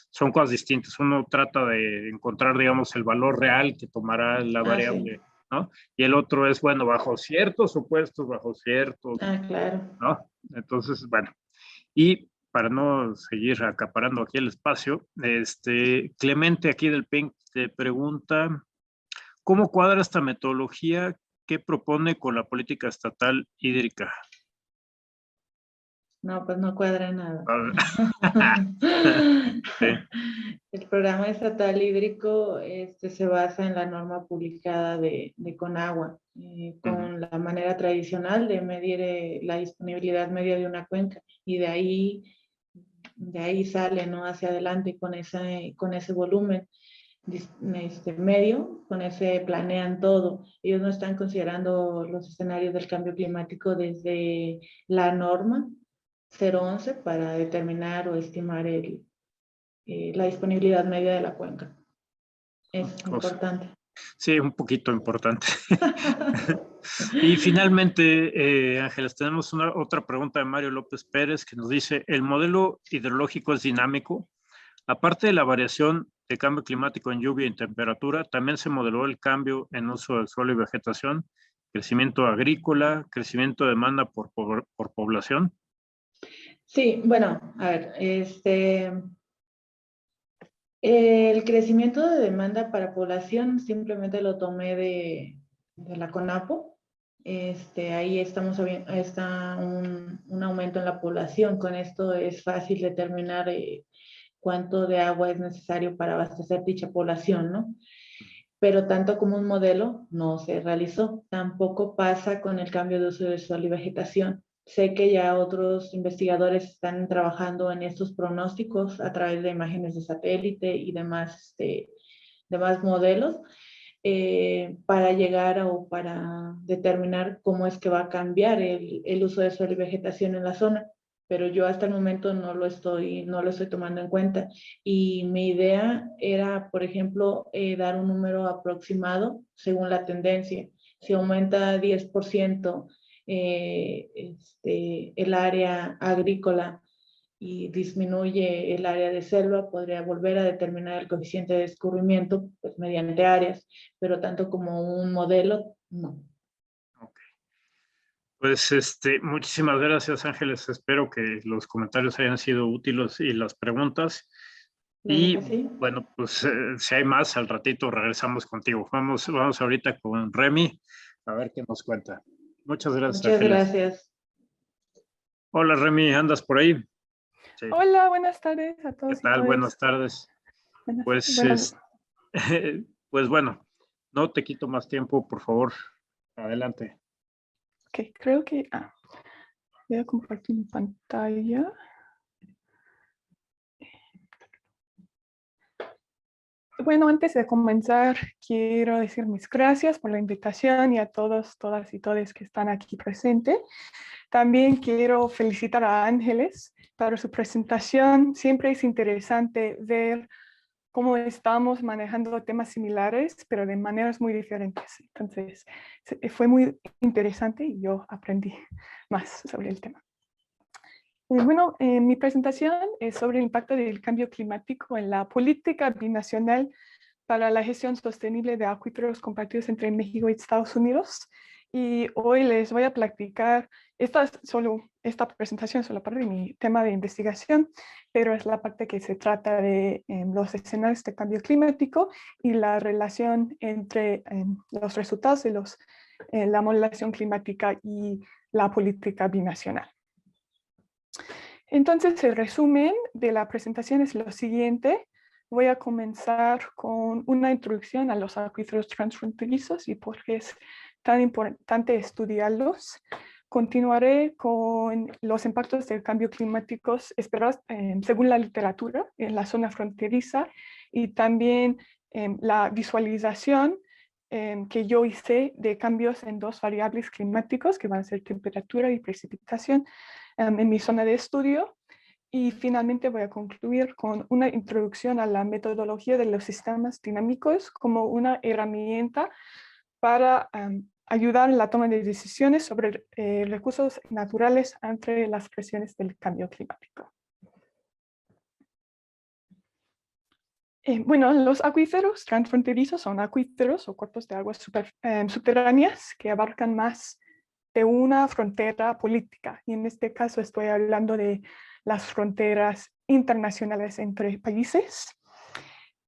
A: son cosas distintas. Uno trata de encontrar, digamos, el valor real que tomará la variable, ¿no? Y el otro es, bueno, bajo ciertos supuestos, bajo ciertos,
B: claro.
A: ¿no? Entonces, bueno, y para no seguir acaparando aquí el espacio, Clemente aquí del PINC te pregunta, ¿cómo cuadra esta metodología que propone con la política estatal hídrica?
B: No, pues no cuadra nada.
A: Sí.
B: El programa estatal hídrico se basa en la norma publicada de Conagua, con la manera tradicional de medir la disponibilidad media de una cuenca, y de ahí sale, ¿no? Hacia adelante con ese volumen medio, con ese planean todo. Ellos no están considerando los escenarios del cambio climático desde la norma 011 para determinar o estimar la disponibilidad media de la cuenca. Es importante.
A: Sí, un poquito importante. Y finalmente, Ángeles, tenemos otra pregunta de Mario López Pérez que nos dice, ¿el modelo hidrológico es dinámico? Aparte de la variación de cambio climático en lluvia y temperatura, también se modeló el cambio en uso del suelo y vegetación, crecimiento agrícola, crecimiento de demanda por población.
B: Sí, bueno, a ver, el crecimiento de demanda para población simplemente lo tomé de la CONAPO. Ahí está un aumento en la población. Con esto es fácil determinar cuánto de agua es necesario para abastecer dicha población, ¿no? pero tanto como un modelo no se realizó. Tampoco pasa con el cambio de uso de suelo y vegetación. Sé que ya otros investigadores están trabajando en estos pronósticos a través de imágenes de satélite y demás modelos para llegar o para determinar cómo es que va a cambiar el uso de suelo y vegetación en la zona. Pero yo hasta el momento no lo estoy tomando en cuenta. Y mi idea era, por ejemplo, dar un número aproximado según la tendencia. Si aumenta 10% el área agrícola y disminuye el área de selva, podría volver a determinar el coeficiente de escurrimiento pues, mediante áreas, pero tanto como un modelo, no.
A: Ok. Pues muchísimas gracias, Ángeles. Espero que los comentarios hayan sido útiles y las preguntas.
B: Claro
A: Y
B: que sí.
A: bueno, pues si hay más, al ratito regresamos contigo. Vamos ahorita con Remy a ver qué nos cuenta. Muchas gracias,
B: Muchas
A: Ángeles.
B: gracias.
A: Hola, Remy, ¿andas por ahí? Sí.
C: Hola, buenas tardes a
A: ¿Qué
C: todos y
A: tal?
C: todas.
A: Buenas tardes. Pues,
C: Bueno,
A: pues bueno, no te quito más tiempo, por favor. Adelante.
C: ok, creo que voy a compartir mi pantalla. Bueno, antes de comenzar, quiero decir mis gracias por la invitación y a todos, todas y todes que están aquí presentes. También quiero felicitar a Ángeles para su presentación. Siempre es interesante ver cómo estamos manejando temas similares, pero de maneras muy diferentes. Entonces, fue muy interesante y yo aprendí más sobre el tema. Bueno, mi presentación es sobre el impacto del cambio climático en la política binacional para la gestión sostenible de acuíferos compartidos entre México y Estados Unidos. Y hoy les voy a platicar, esta presentación es solo parte de mi tema de investigación, pero es la parte que se trata de los escenarios de cambio climático y la relación entre los resultados de la modelación climática y la política binacional. Entonces, el resumen de la presentación es lo siguiente. Voy a comenzar con una introducción a los acuíferos transfronterizos y por qué es tan importante estudiarlos. Continuaré con los impactos del cambio climático esperados según la literatura en la zona fronteriza y también la visualización que yo hice de cambios en dos variables climáticos que van a ser temperatura y precipitación en mi zona de estudio. Y finalmente voy a concluir con una introducción a la metodología de los sistemas dinámicos como una herramienta para ayudar en la toma de decisiones sobre recursos naturales ante las presiones del cambio climático. Bueno, los acuíferos transfronterizos son acuíferos o cuerpos de aguas subterráneas que abarcan más de una frontera política. Y en este caso estoy hablando de las fronteras internacionales entre países.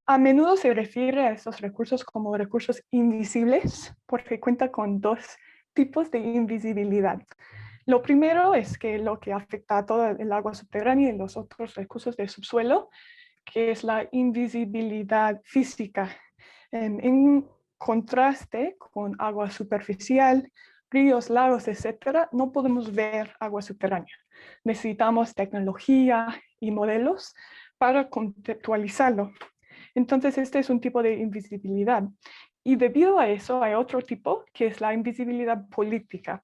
C: A menudo se refiere a estos recursos como recursos invisibles porque cuenta con dos tipos de invisibilidad. Lo primero es que lo que afecta a todo el agua subterránea y los otros recursos del subsuelo, que es la invisibilidad física. En contraste con agua superficial, ríos, lagos, etcétera, no podemos ver agua subterránea. Necesitamos tecnología y modelos para conceptualizarlo. Entonces, este es un tipo de invisibilidad. Y debido a eso, hay otro tipo, que es la invisibilidad política.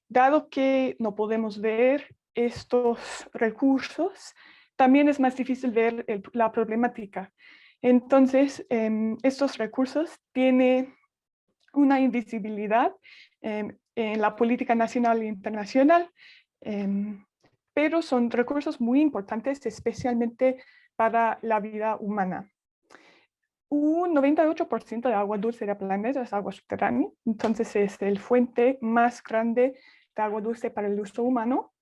C: Dado que no podemos ver estos recursos, también es más difícil ver la problemática. Entonces, estos recursos tienen una invisibilidad en la política nacional e internacional, pero son recursos muy importantes, especialmente para la vida humana. Un 98% de agua dulce del planeta es agua subterránea, entonces es el fuente más grande de agua dulce para el uso humano.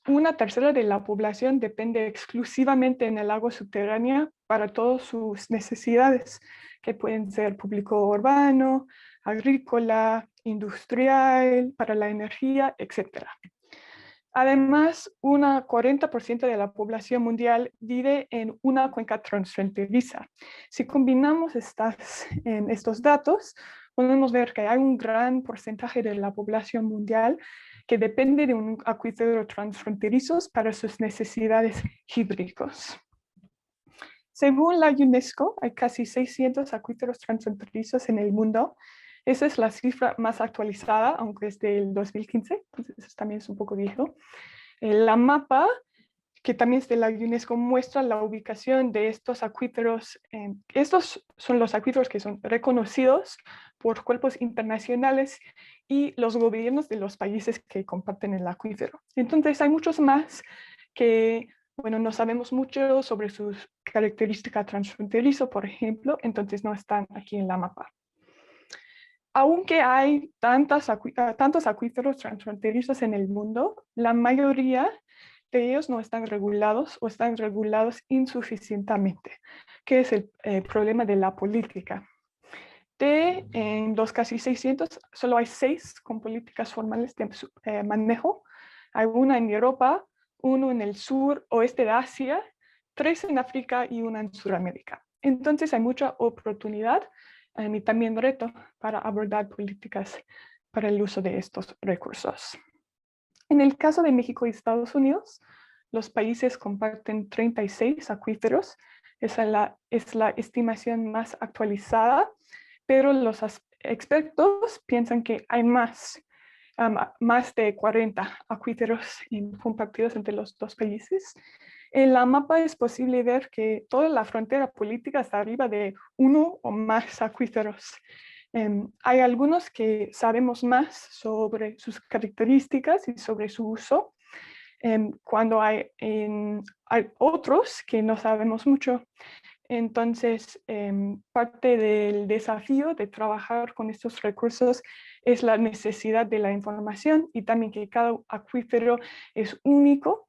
C: Una tercera de la población depende exclusivamente en el agua subterránea para todas sus necesidades, que pueden ser público urbano, agrícola, industrial, para la energía, etc. Además, un 40% de la población mundial vive en una cuenca transfronteriza. Si combinamos estos datos, podemos ver que hay un gran porcentaje de la población mundial que depende de un acuífero transfronterizo para sus necesidades hídricas. Según la UNESCO, hay casi 600 acuíferos transfronterizos en el mundo. Esa es la cifra más actualizada, aunque es del 2015, entonces eso también es un poco viejo. La mapa, que también es de la UNESCO, muestra la ubicación de estos acuíferos. Estos son los acuíferos que son reconocidos por cuerpos internacionales y los gobiernos de los países que comparten el acuífero. Entonces hay muchos más que, bueno, no sabemos mucho sobre sus características transfronterizas, por ejemplo, entonces no están aquí en la mapa. Aunque hay tantos acuíferos transfronterizos en el mundo, la mayoría de ellos no están regulados o están regulados insuficientemente, que es el problema de la política. En los casi 600, solo hay 6 con políticas formales de manejo. Hay una en Europa, uno en el sur oeste de Asia, 3 en África y una en Sudamérica. Entonces hay mucha oportunidad y también reto para abordar políticas para el uso de estos recursos. En el caso de México y Estados Unidos, los países comparten 36 acuíferos. Esa es la estimación más actualizada, pero los expertos piensan que hay más de 40 acuíferos compartidos entre los dos países. En la mapa es posible ver que toda la frontera política está arriba de 1 o más acuíferos. Hay algunos que sabemos más sobre sus características y sobre su uso, cuando hay otros que no sabemos mucho. Entonces, parte del desafío de trabajar con estos recursos es la necesidad de la información y también que cada acuífero es único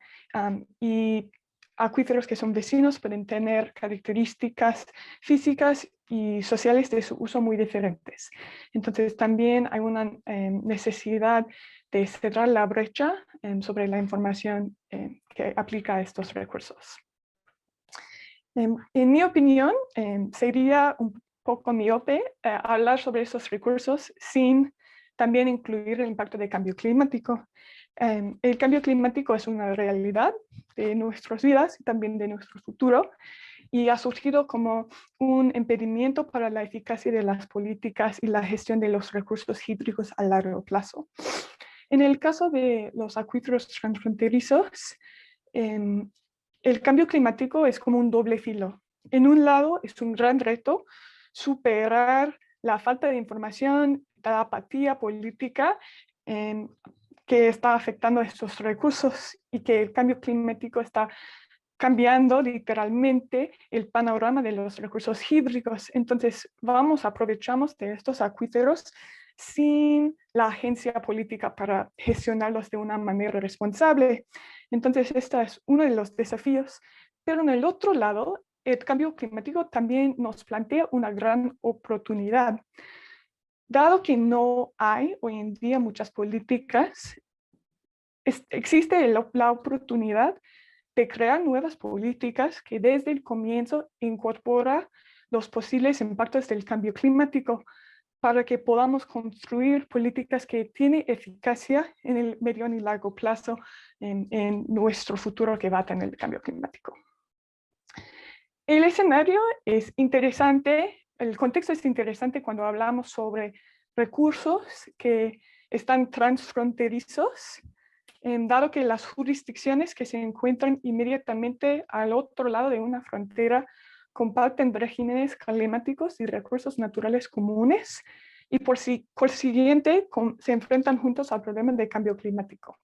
C: y acuíferos que son vecinos pueden tener características físicas y sociales de su uso muy diferentes. Entonces, también hay una necesidad de cerrar la brecha sobre la información que aplica a estos recursos. En mi opinión, sería un poco miope hablar sobre esos recursos sin también incluir el impacto del cambio climático. El cambio climático es una realidad de nuestras vidas y también de nuestro futuro y ha surgido como un impedimento para la eficacia de las políticas y la gestión de los recursos hídricos a largo plazo. En el caso de los acuíferos transfronterizos, el cambio climático es como un doble filo. En un lado es un gran reto superar la falta de información, la apatía política que está afectando a estos recursos y que el cambio climático está cambiando literalmente el panorama de los recursos hídricos. Entonces, aprovechamos de estos acuíferos sin la agencia política para gestionarlos de una manera responsable. Entonces, este es uno de los desafíos. Pero en el otro lado, el cambio climático también nos plantea una gran oportunidad. Dado que no hay hoy en día muchas políticas, existe la oportunidad de crear nuevas políticas que desde el comienzo incorpora los posibles impactos del cambio climático para que podamos construir políticas que tienen eficacia en el medio y largo plazo en nuestro futuro que va a tener el cambio climático. El escenario es interesante, el contexto es interesante cuando hablamos sobre recursos que están transfronterizos, dado que las jurisdicciones que se encuentran inmediatamente al otro lado de una frontera comparten regímenes climáticos y recursos naturales comunes y por consiguiente se enfrentan juntos al problema de cambio climático.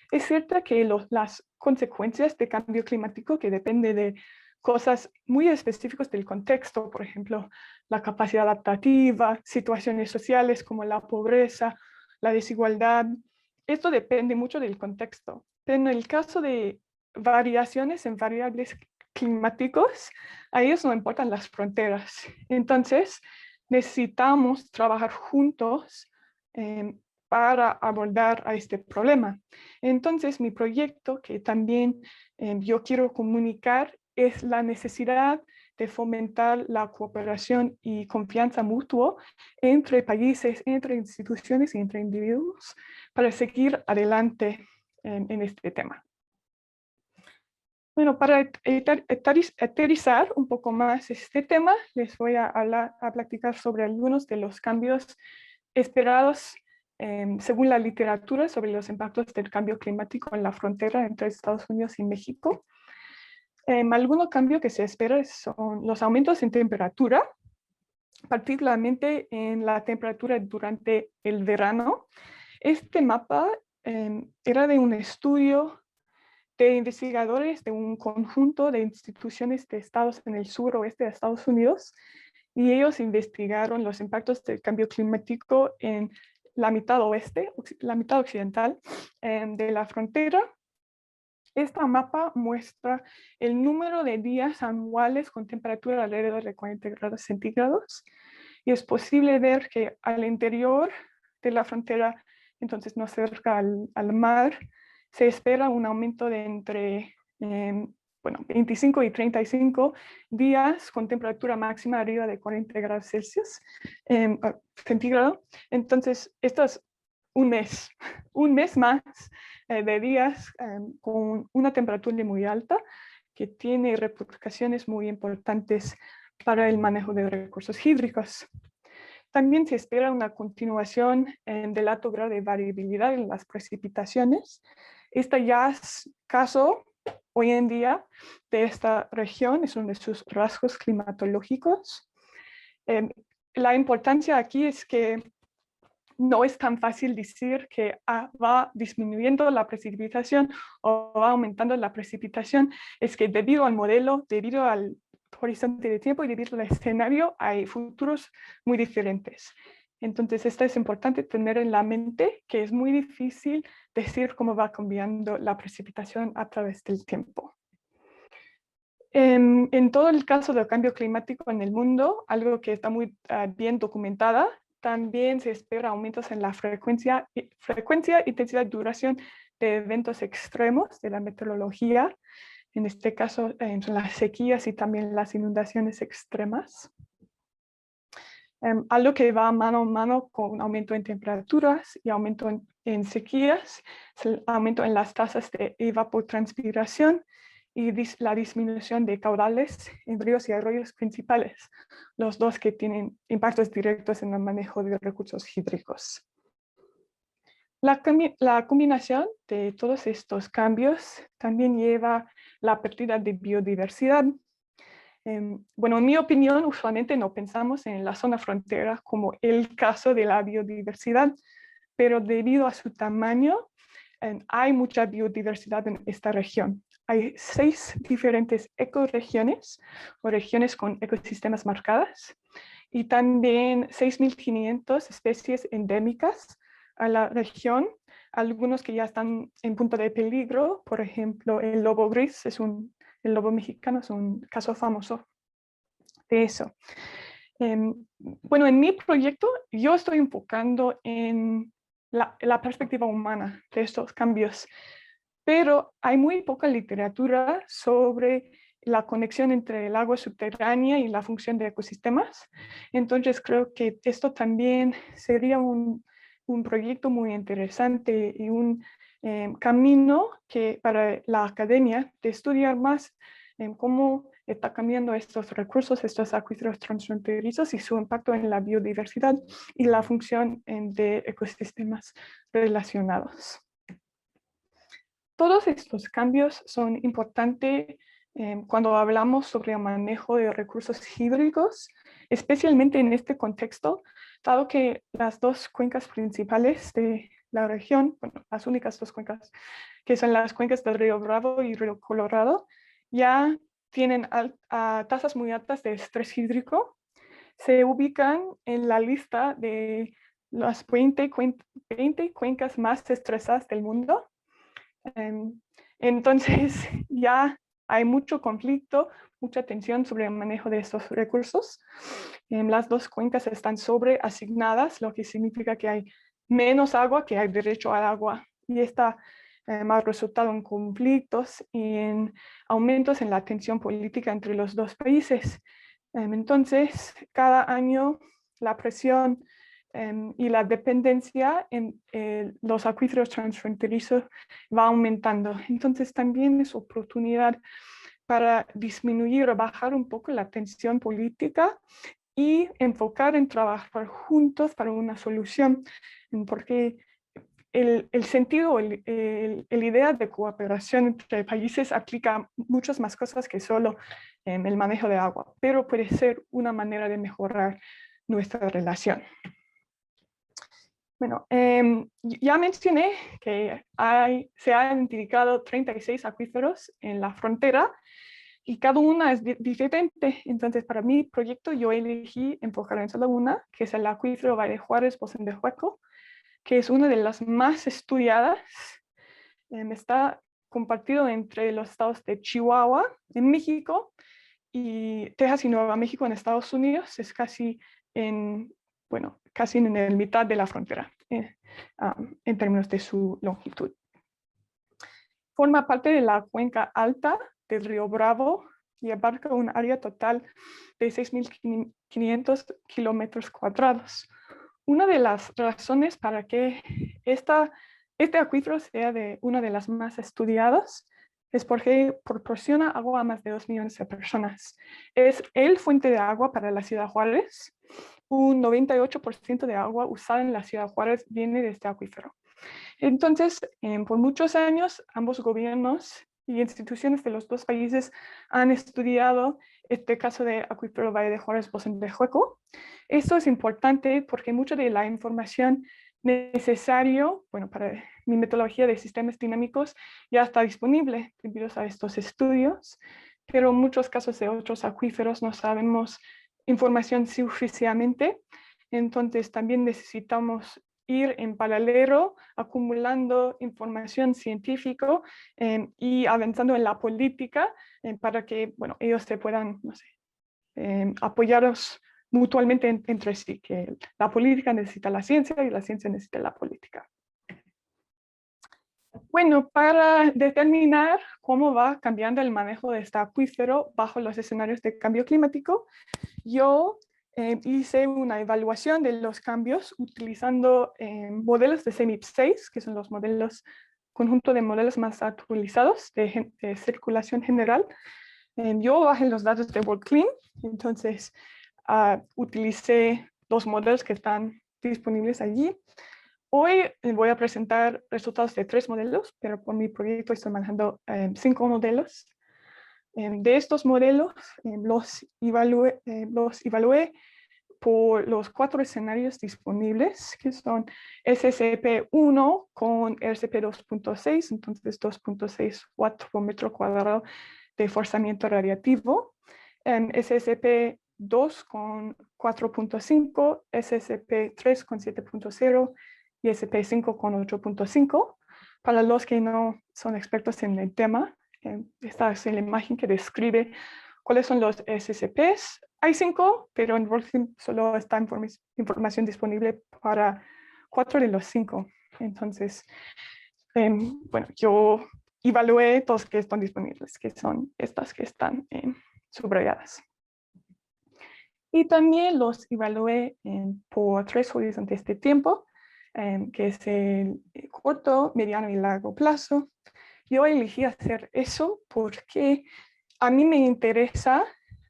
C: Es cierto que las consecuencias de cambio climático, que depende de cosas muy específicas del contexto, por ejemplo, la capacidad adaptativa, situaciones sociales como la pobreza, la desigualdad, esto depende mucho del contexto. Pero en el caso de variaciones en variables climáticos, a ellos no importan las fronteras. Entonces, necesitamos trabajar juntos para abordar a este problema. Entonces, mi proyecto, que también yo quiero comunicar, es la necesidad de fomentar la cooperación y confianza mutua entre países, entre instituciones y entre individuos para seguir adelante en este tema. Bueno, para aterrizar un poco más este tema, les voy a platicar sobre algunos de los cambios esperados según la literatura sobre los impactos del cambio climático en la frontera entre Estados Unidos y México. Algunos cambios que se esperan son los aumentos en temperatura, particularmente en la temperatura durante el verano. Este mapa era de un estudio de investigadores de un conjunto de instituciones de estados en el suroeste de Estados Unidos, y ellos investigaron los impactos del cambio climático en la mitad oeste, la mitad occidental de la frontera. Este mapa muestra el número de días anuales con temperatura alrededor de 40 grados centígrados, y es posible ver que al interior de la frontera, entonces no cerca al mar, se espera un aumento de entre 25 y 35 días con temperatura máxima arriba de 40 grados Celsius centígrado. Entonces, esto es un mes más de días con una temperatura muy alta, que tiene repercusiones muy importantes para el manejo de recursos hídricos. También se espera una continuación del alto grado de variabilidad en las precipitaciones. Este ya es caso hoy en día de esta región, es uno de sus rasgos climatológicos. La importancia aquí es que no es tan fácil decir que va disminuyendo la precipitación o va aumentando la precipitación. Es que debido al modelo, debido al horizonte de tiempo y debido al escenario, hay futuros muy diferentes. Entonces, esto es importante tener en la mente, que es muy difícil decir cómo va cambiando la precipitación a través del tiempo. En todo el caso del cambio climático en el mundo, algo que está muy bien documentada, también se espera aumentos en la frecuencia, intensidad y duración de eventos extremos de la meteorología, en este caso en las sequías y también las inundaciones extremas. Algo que va mano a mano con aumento en temperaturas y aumento en sequías, es el aumento en las tasas de evapotranspiración y la disminución de caudales en ríos y arroyos principales, los dos que tienen impactos directos en el manejo de recursos hídricos. La combinación de todos estos cambios también lleva la pérdida de biodiversidad. Bueno, en mi opinión, usualmente no pensamos en la zona frontera como el caso de la biodiversidad, pero debido a su tamaño, hay mucha biodiversidad en esta región. Hay 6 diferentes ecorregiones o regiones con ecosistemas marcadas, y también 6.500 especies endémicas a la región, algunos que ya están en punto de peligro. Por ejemplo, el lobo gris, el lobo mexicano es un caso famoso de eso. Bueno, en mi proyecto yo estoy enfocando en la perspectiva humana de estos cambios, pero hay muy poca literatura sobre la conexión entre el agua subterránea y la función de ecosistemas. Entonces creo que esto también sería un proyecto muy interesante y un camino para la academia de estudiar más cómo está cambiando estos recursos, estos acuíferos transfronterizos y su impacto en la biodiversidad y la función de ecosistemas relacionados. Todos estos cambios son importantes cuando hablamos sobre el manejo de recursos hídricos, especialmente en este contexto, dado que las dos cuencas principales de la región, bueno, las únicas dos cuencas, que son las cuencas del río Bravo y río Colorado, ya tienen tasas muy altas de estrés hídrico. Se ubican en la lista de las 20 cuencas más estresadas del mundo. Entonces ya hay mucho conflicto, mucha tensión sobre el manejo de estos recursos. Las dos cuencas están sobreasignadas, lo que significa que hay menos agua que hay derecho al agua. Y esta ha resultado en conflictos y en aumentos en la tensión política entre los dos países. Entonces, cada año la presión y la dependencia en los acuíferos transfronterizos va aumentando. Entonces, también es oportunidad para disminuir o bajar un poco la tensión política y enfocar en trabajar juntos para una solución, porque el sentido, el idea de cooperación entre países aplica muchas más cosas que solo el manejo de agua, pero puede ser una manera de mejorar nuestra relación. Bueno, ya mencioné que se han identificado 36 acuíferos en la frontera y cada una es diferente. Entonces, para mi proyecto yo elegí enfocar en solo una, que es el acuífero Valle de Juárez, Pozo de Hueco, que es una de las más estudiadas. Está compartido entre los estados de Chihuahua, en México, y Texas y Nuevo México, en Estados Unidos. Es casi casi en el mitad de la frontera, en términos de su longitud. Forma parte de la cuenca alta del río Bravo y abarca un área total de 6.500 kilómetros cuadrados. Una de las razones para que este acuífero sea una de las más estudiadas es porque proporciona agua a más de 2 millones de personas. Es el fuente de agua para la ciudad Juárez. Un 98% de agua usada en la ciudad Juárez viene de este acuífero. Entonces, por muchos años, ambos gobiernos y instituciones de los dos países han estudiado este caso de acuífero Valle de Juárez, Pozo de Hueco. Esto es importante porque mucha de la información necesario, para mi metodología de sistemas dinámicos ya está disponible debido a estos estudios, pero en muchos casos de otros acuíferos no sabemos información suficientemente. Entonces, también necesitamos ir en paralelo, acumulando información científica y avanzando en la política para que ellos se puedan, apoyaros mutuamente entre sí, que la política necesita la ciencia y la ciencia necesita la política. Bueno, para determinar cómo va cambiando el manejo de este acuífero bajo los escenarios de cambio climático, yo hice una evaluación de los cambios utilizando modelos de CEMIP 6, que son los conjunto de modelos más actualizados de circulación general. Yo bajé los datos de WorldClim, entonces utilicé los modelos que están disponibles allí. Hoy voy a presentar resultados de 3 modelos, pero por mi proyecto estoy manejando 5 modelos. De estos modelos los evalué por los 4 escenarios disponibles, que son SCP-1 con RCP 2.6, entonces 2.6 watts por metro cuadrado de forzamiento radiativo, SCP-2 con 4.5, SCP-3 con 7.0 y SCP-5 con 8.5. Para los que no son expertos en el tema, esta es la imagen que describe cuáles son los SCPs. Hay 5, pero en WorldClim solo está información disponible para 4 de los 5. Entonces, yo evalué todos que están disponibles, que son estas que están subrayadas. Y también los evalué por 3 horizontes de tiempo, que es el corto, mediano y largo plazo. Yo elegí hacer eso porque a mí me interesa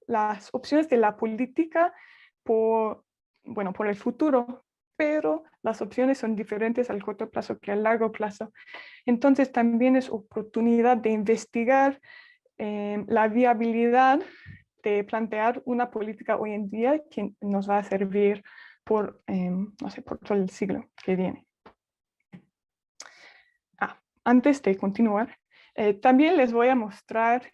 C: las opciones de la política por el futuro, pero las opciones son diferentes al corto plazo que al largo plazo. Entonces también es oportunidad de investigar la viabilidad de plantear una política hoy en día que nos va a servir por todo el siglo que viene. Antes de continuar, también les voy a mostrar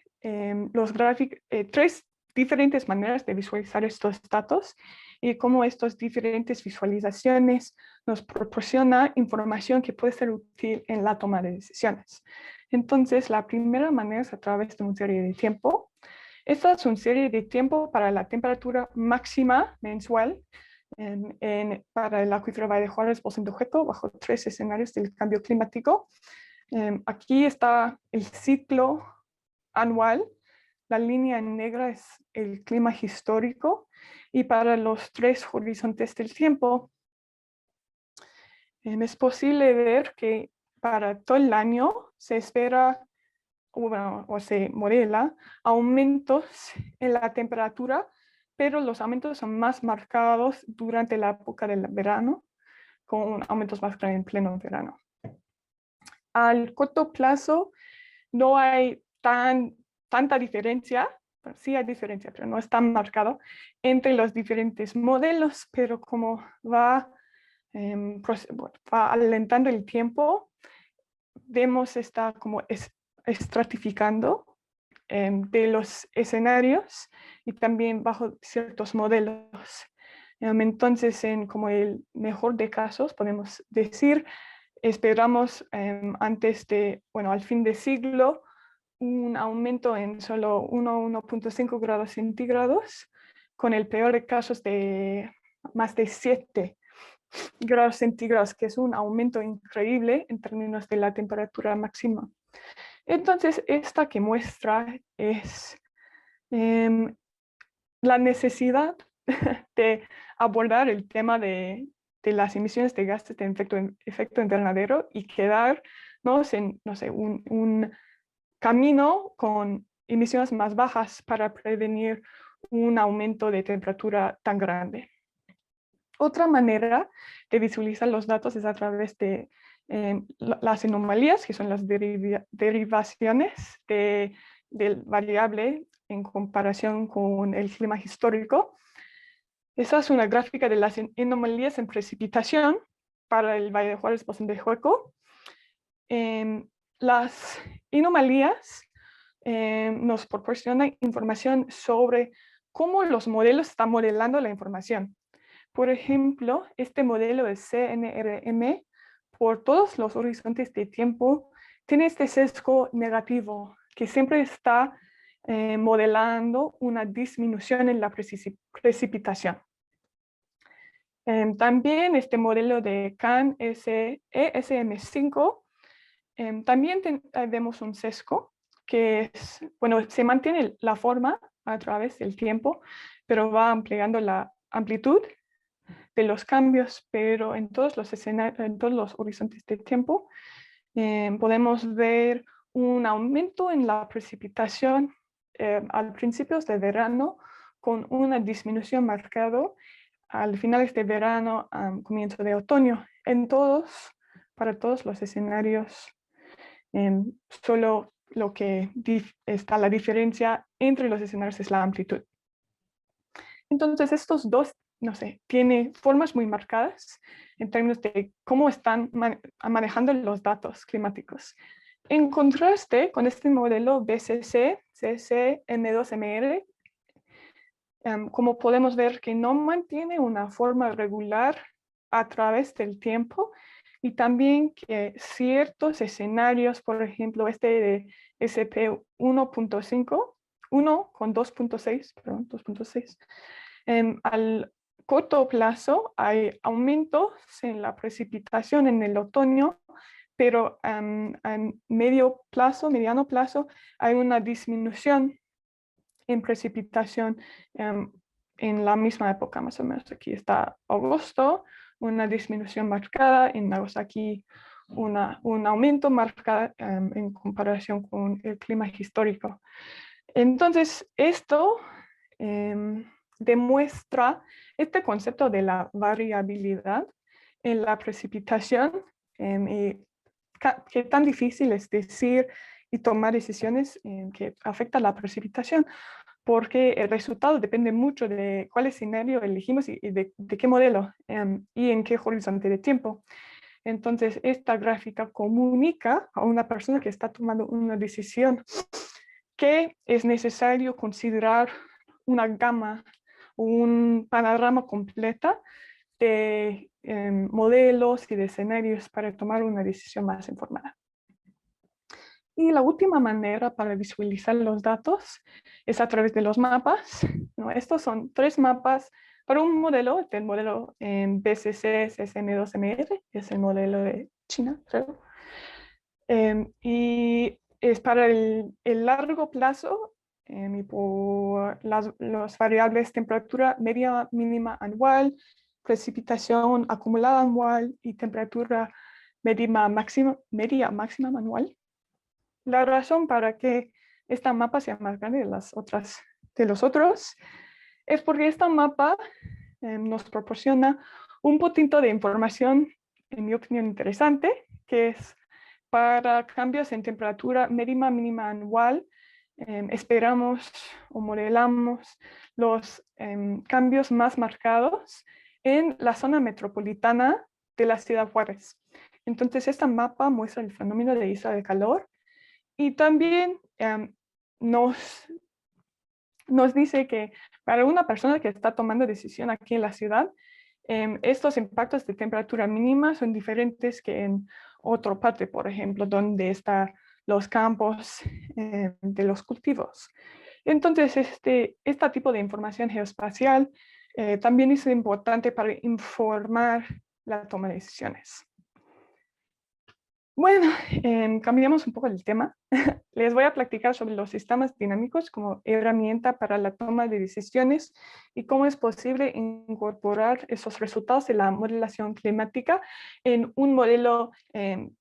C: los gráficos, 3 diferentes maneras de visualizar estos datos y cómo estas diferentes visualizaciones nos proporcionan información que puede ser útil en la toma de decisiones. Entonces, la primera manera es a través de una serie de tiempo. Esta es una serie de tiempo para la temperatura máxima mensual para el acuífero Valle de Juárez, Pozo de Hueco, bajo 3 escenarios del cambio climático. Aquí está el ciclo anual. La línea negra es el clima histórico y para los 3 horizontes del tiempo es posible ver que para todo el año se espera o se modela aumentos en la temperatura, pero los aumentos son más marcados durante la época del verano, con aumentos más grandes en pleno verano. Al corto plazo no hay tanta diferencia, sí hay diferencia, pero no es tan marcado entre los diferentes modelos, pero como va alentando el tiempo, vemos está como estratificando de los escenarios y también bajo ciertos modelos. Entonces, en como el mejor de casos, podemos decir, esperamos al fin de siglo, un aumento en solo 1,5 grados centígrados, con el peor de casos de más de 7 grados centígrados, que es un aumento increíble en términos de la temperatura máxima. Entonces, esta que muestra es la necesidad de abordar el tema de las emisiones de gases de efecto invernadero y quedarnos en, no sé, un camino con emisiones más bajas para prevenir un aumento de temperatura tan grande. Otra manera de visualizar los datos es a través de las anomalías, que son las derivaciones del variable en comparación con el clima histórico. Esa es una gráfica de las anomalías en precipitación para el Valle de Juárez, Pozo de Hueco. Las anomalías nos proporcionan información sobre cómo los modelos están modelando la información. Por ejemplo, este modelo de CNRM, por todos los horizontes de tiempo, tiene este sesgo negativo, que siempre está modelando una disminución en la precipitación. También este modelo de CAN ESM5, también vemos un sesgo que es, bueno, se mantiene la forma a través del tiempo, pero va ampliando la amplitud de los cambios, pero en todos los escenarios, en todos los horizontes de tiempo, podemos ver un aumento en la precipitación al principio de verano, con una disminución marcada al finales de verano, comienzo de otoño. Para todos los escenarios, solo lo que está la diferencia entre los escenarios es la amplitud. Entonces, estos dos, no sé, tienen formas muy marcadas en términos de cómo están manejando los datos climáticos. En contraste con este modelo BCC, CC, M2MR, como podemos ver que no mantiene una forma regular a través del tiempo, y también que ciertos escenarios, por ejemplo, este de SP 1.5, 1 con 2.6, al corto plazo hay aumentos en la precipitación en el otoño, pero a mediano plazo, hay una disminución en precipitación en la misma época, más o menos. Aquí está agosto, una disminución marcada, en agosto aquí un aumento marcado en comparación con el clima histórico. Entonces, esto demuestra este concepto de la variabilidad en la precipitación y qué tan difícil es decir y tomar decisiones que afectan la precipitación, porque el resultado depende mucho de cuál escenario elegimos y de qué modelo y en qué horizonte de tiempo. Entonces, esta gráfica comunica a una persona que está tomando una decisión que es necesario considerar una gama, un panorama completa de modelos y de escenarios para tomar una decisión más informada. Y la última manera para visualizar los datos es a través de los mapas. ¿No? Estos son 3 mapas Para un modelo, el modelo BCC SM2MR, es el modelo de China, creo. Y es para el largo plazo y por las variables temperatura media mínima anual, precipitación acumulada anual y temperatura media máxima anual. La razón para que esta mapa sea más grande de los otros es porque esta mapa nos proporciona un poquito de información, en mi opinión, interesante, que es para cambios en temperatura mínima anual. Esperamos o modelamos los cambios más marcados en la zona metropolitana de la ciudad Juárez. Entonces, esta mapa muestra el fenómeno de isla de calor y también nos dice que para una persona que está tomando decisión aquí en la ciudad, estos impactos de temperatura mínima son diferentes que en otra parte, por ejemplo, donde están los campos de los cultivos. Entonces, este tipo de información geoespacial también es importante para informar la toma de decisiones. Bueno, cambiamos un poco el tema. Les voy a platicar sobre los sistemas dinámicos como herramienta para la toma de decisiones y cómo es posible incorporar esos resultados de la modelación climática en un modelo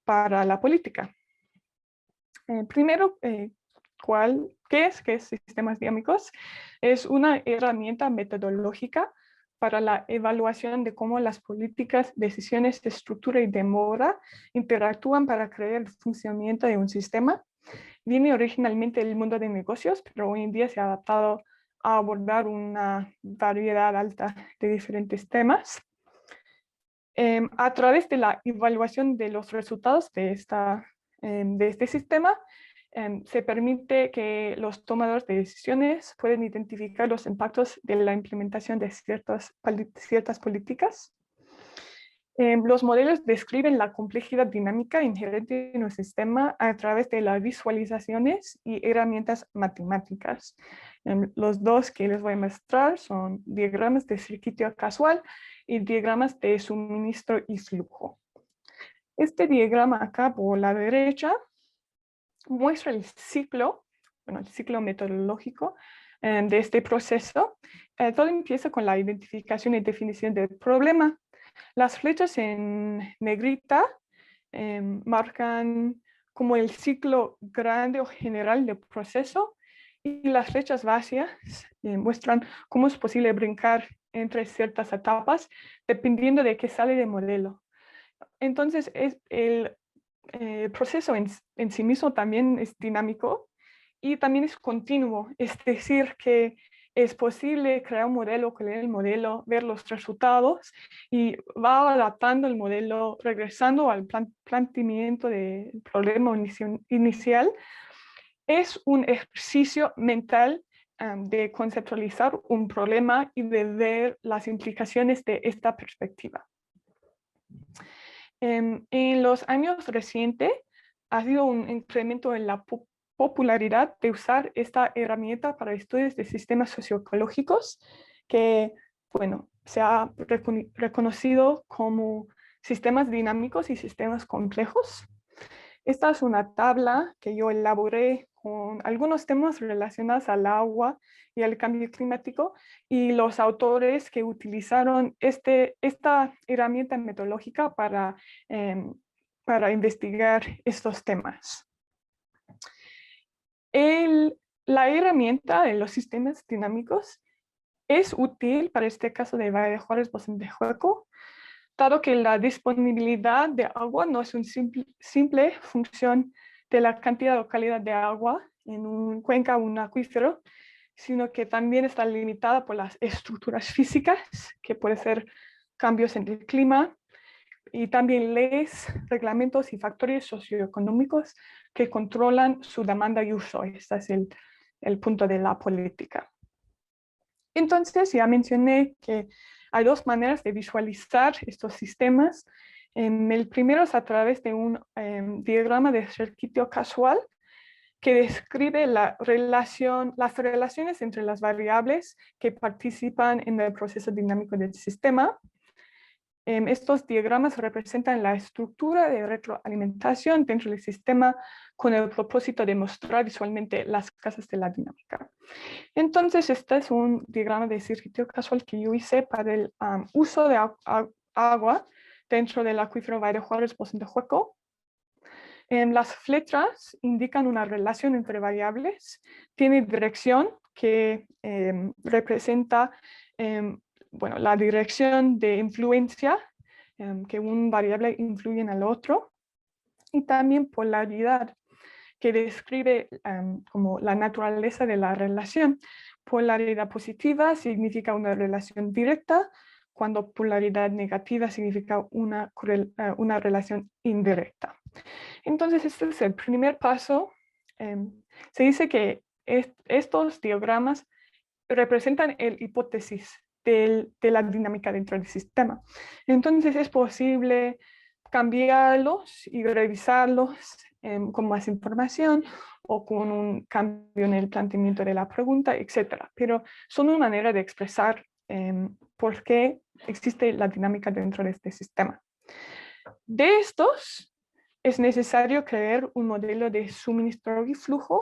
C: para la política. Primero, ¿qué es sistemas dinámicos? Es una herramienta metodológica para la evaluación de cómo las políticas, decisiones de estructura y demora interactúan para crear el funcionamiento de un sistema. Viene originalmente del mundo de negocios, pero hoy en día se ha adaptado a abordar una variedad alta de diferentes temas. A través de la evaluación de los resultados de este sistema, se permite que los tomadores de decisiones puedan identificar los impactos de la implementación de ciertas políticas. Los modelos describen la complejidad dinámica inherente en un sistema a través de las visualizaciones y herramientas matemáticas. Los dos que les voy a mostrar son diagramas de circuito casual y diagramas de suministro y flujo. Este diagrama acá por la derecha muestra el ciclo metodológico de este proceso. Todo empieza con la identificación y definición del problema. Las flechas en negrita marcan como el ciclo grande o general del proceso y las flechas vacías muestran cómo es posible brincar entre ciertas etapas dependiendo de qué sale del modelo. Entonces, el proceso en sí mismo también es dinámico y también es continuo, es decir, que es posible crear un modelo, crear el modelo, ver los resultados y va adaptando el modelo, regresando al planteamiento del problema inicial. Es un ejercicio mental de conceptualizar un problema y de ver las implicaciones de esta perspectiva. En los años recientes ha habido un incremento en la popularidad de usar esta herramienta para estudios de sistemas socioecológicos que, bueno, se ha reconocido como sistemas dinámicos y sistemas complejos. Esta es una tabla que yo elaboré con algunos temas relacionados al agua y al cambio climático y los autores que utilizaron esta herramienta metodológica para investigar estos temas. La herramienta de los sistemas dinámicos es útil para este caso de Valle de Juárez, Bosón de Hueco, dado que la disponibilidad de agua no es una simple función de la cantidad o calidad de agua en una cuenca o un acuífero, sino que también está limitada por las estructuras físicas, que pueden ser cambios en el clima, y también leyes, reglamentos y factores socioeconómicos que controlan su demanda y uso. Este es el punto de la política. Entonces, ya mencioné que hay dos maneras de visualizar estos sistemas. El primero es a través de un diagrama de circuito casual que describe las relaciones entre las variables que participan en el proceso dinámico del sistema. Estos diagramas representan la estructura de retroalimentación dentro del sistema con el propósito de mostrar visualmente las casas de la dinámica. Entonces, este es un diagrama de circuito casual que yo hice para el uso de agua dentro del acuífero Valle de Juárez, Pozo de Hueco. Las flechas indican una relación entre variables. Tiene dirección que representa bueno, la dirección de influencia, que un variable influye en el otro, y también polaridad, que describe como la naturaleza de la relación. Polaridad positiva significa una relación directa, cuando polaridad negativa significa una relación indirecta. Entonces, este es el primer paso. Se dice que estos diagramas representan el hipótesis de la dinámica dentro del sistema. Entonces, es posible cambiarlos y revisarlos con más información o con un cambio en el planteamiento de la pregunta, etc. Pero son una manera de expresar por qué existe la dinámica dentro de este sistema. De estos, es necesario crear un modelo de suministro y flujo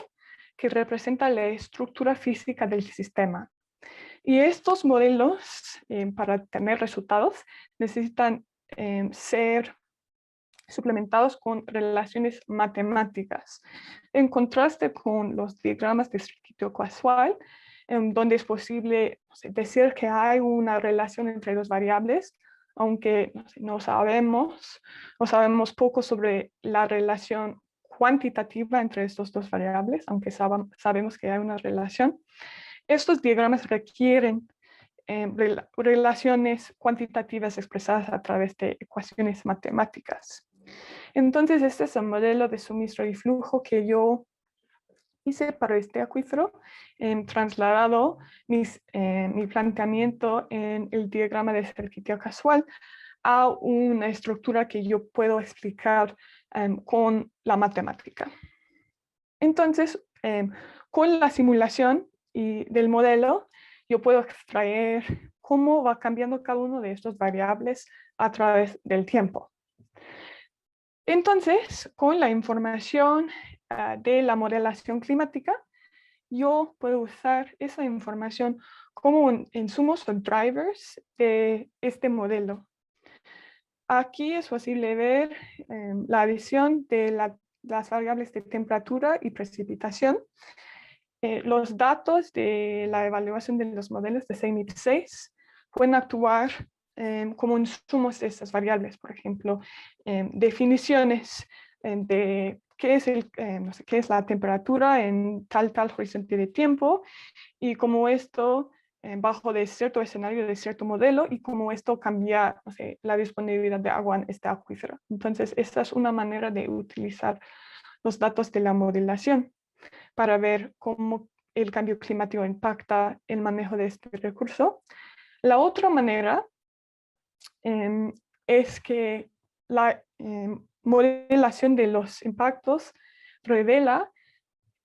C: que representa la estructura física del sistema. Y estos modelos, para tener resultados, necesitan ser suplementados con relaciones matemáticas, en contraste con los diagramas de circuito casual, donde es posible decir que hay una relación entre dos variables, aunque no sabemos poco sobre la relación cuantitativa entre estas dos variables, aunque sabemos que hay una relación. Estos diagramas requieren relaciones cuantitativas expresadas a través de ecuaciones matemáticas. Entonces, este es el modelo de suministro y flujo que yo hice para este acuífero, trasladado mi planteamiento en el diagrama de circuito casual a una estructura que yo puedo explicar con la matemática. Entonces, con la simulación del modelo, yo puedo extraer cómo va cambiando cada uno de estos variables a través del tiempo. Entonces, con la información de la modelación climática, yo puedo usar esa información como insumos o drivers de este modelo. Aquí es posible ver la adición de las variables de temperatura y precipitación. Los datos de la evaluación de los modelos de CMIP6 pueden actuar como insumos de estas variables, por ejemplo, definiciones de qué es la temperatura en tal horizonte de tiempo y cómo esto bajo de cierto escenario de cierto modelo y cómo esto cambia la disponibilidad de agua en este acuífero. Entonces, esta es una manera de utilizar los datos de la modelación para ver cómo el cambio climático impacta el manejo de este recurso. La otra manera es que la modelación de los impactos revela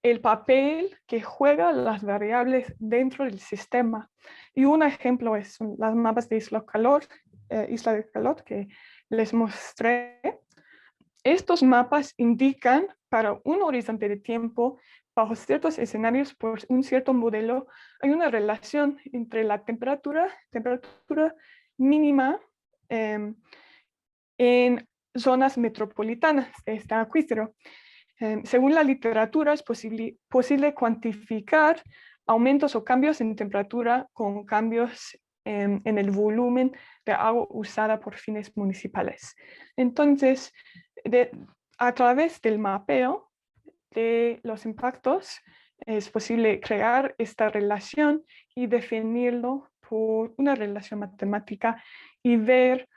C: el papel que juegan las variables dentro del sistema. Y un ejemplo son las mapas de Isla de Calor que les mostré. Estos mapas indican para un horizonte de tiempo, bajo ciertos escenarios por un cierto modelo, hay una relación entre la temperatura mínima en zonas metropolitanas de este acuífero. Según la literatura, es posible cuantificar aumentos o cambios en temperatura con cambios en el volumen de agua usada por fines municipales. Entonces, a través del mapeo de los impactos, es posible crear esta relación y definirlo por una relación matemática y ver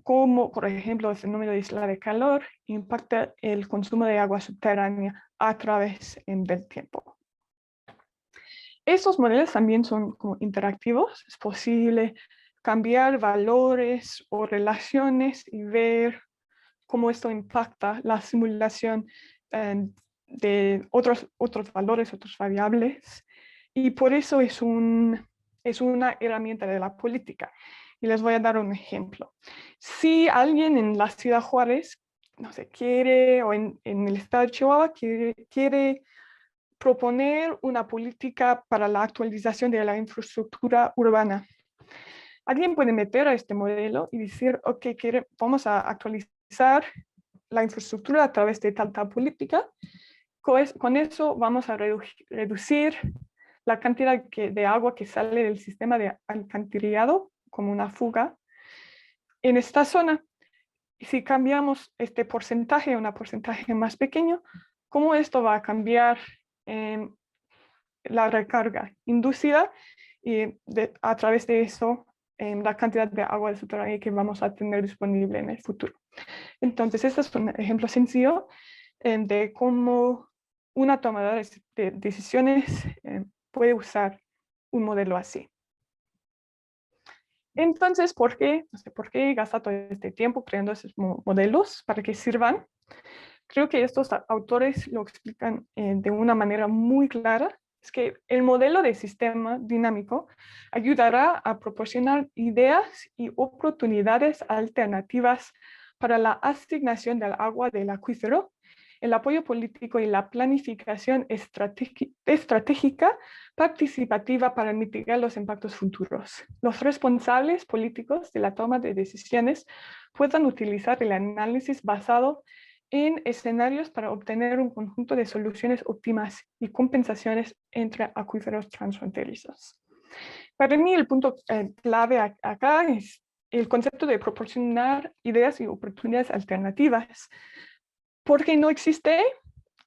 C: cómo, por ejemplo, el fenómeno de Isla de Calor impacta el consumo de agua subterránea a través del tiempo. Estos modelos también son como interactivos. Es posible cambiar valores o relaciones y ver cómo esto impacta la simulación de otros valores, otras variables, y por eso es una herramienta de la política. Y les voy a dar un ejemplo. Si alguien en la ciudad Juárez, no sé, quiere, o en el estado de Chihuahua, quiere proponer una política para la actualización de la infraestructura urbana, alguien puede meter a este modelo y decir, ok, vamos a actualizar la infraestructura a través de tal política. Con eso vamos a reducir la cantidad de agua que sale del sistema de alcantarillado como una fuga en esta zona. Y si cambiamos este porcentaje a un porcentaje más pequeño, ¿cómo esto va a cambiar la recarga inducida y a través de eso la cantidad de agua subterránea que vamos a tener disponible en el futuro? Entonces, este es un ejemplo sencillo de cómo una tomadora de decisiones puede usar un modelo así. Entonces, ¿por qué? No sé, ¿por qué gasta todo este tiempo creando esos modelos para que sirvan? Creo que estos autores lo explican de una manera muy clara. Es que el modelo de sistema dinámico ayudará a proporcionar ideas y oportunidades alternativas para la asignación del agua del acuífero, el apoyo político y la planificación estratégica participativa para mitigar los impactos futuros. Los responsables políticos de la toma de decisiones puedan utilizar el análisis basado en escenarios para obtener un conjunto de soluciones óptimas y compensaciones entre acuíferos transfronterizos. Para mí el punto clave acá es el concepto de proporcionar ideas y oportunidades alternativas. Porque no existe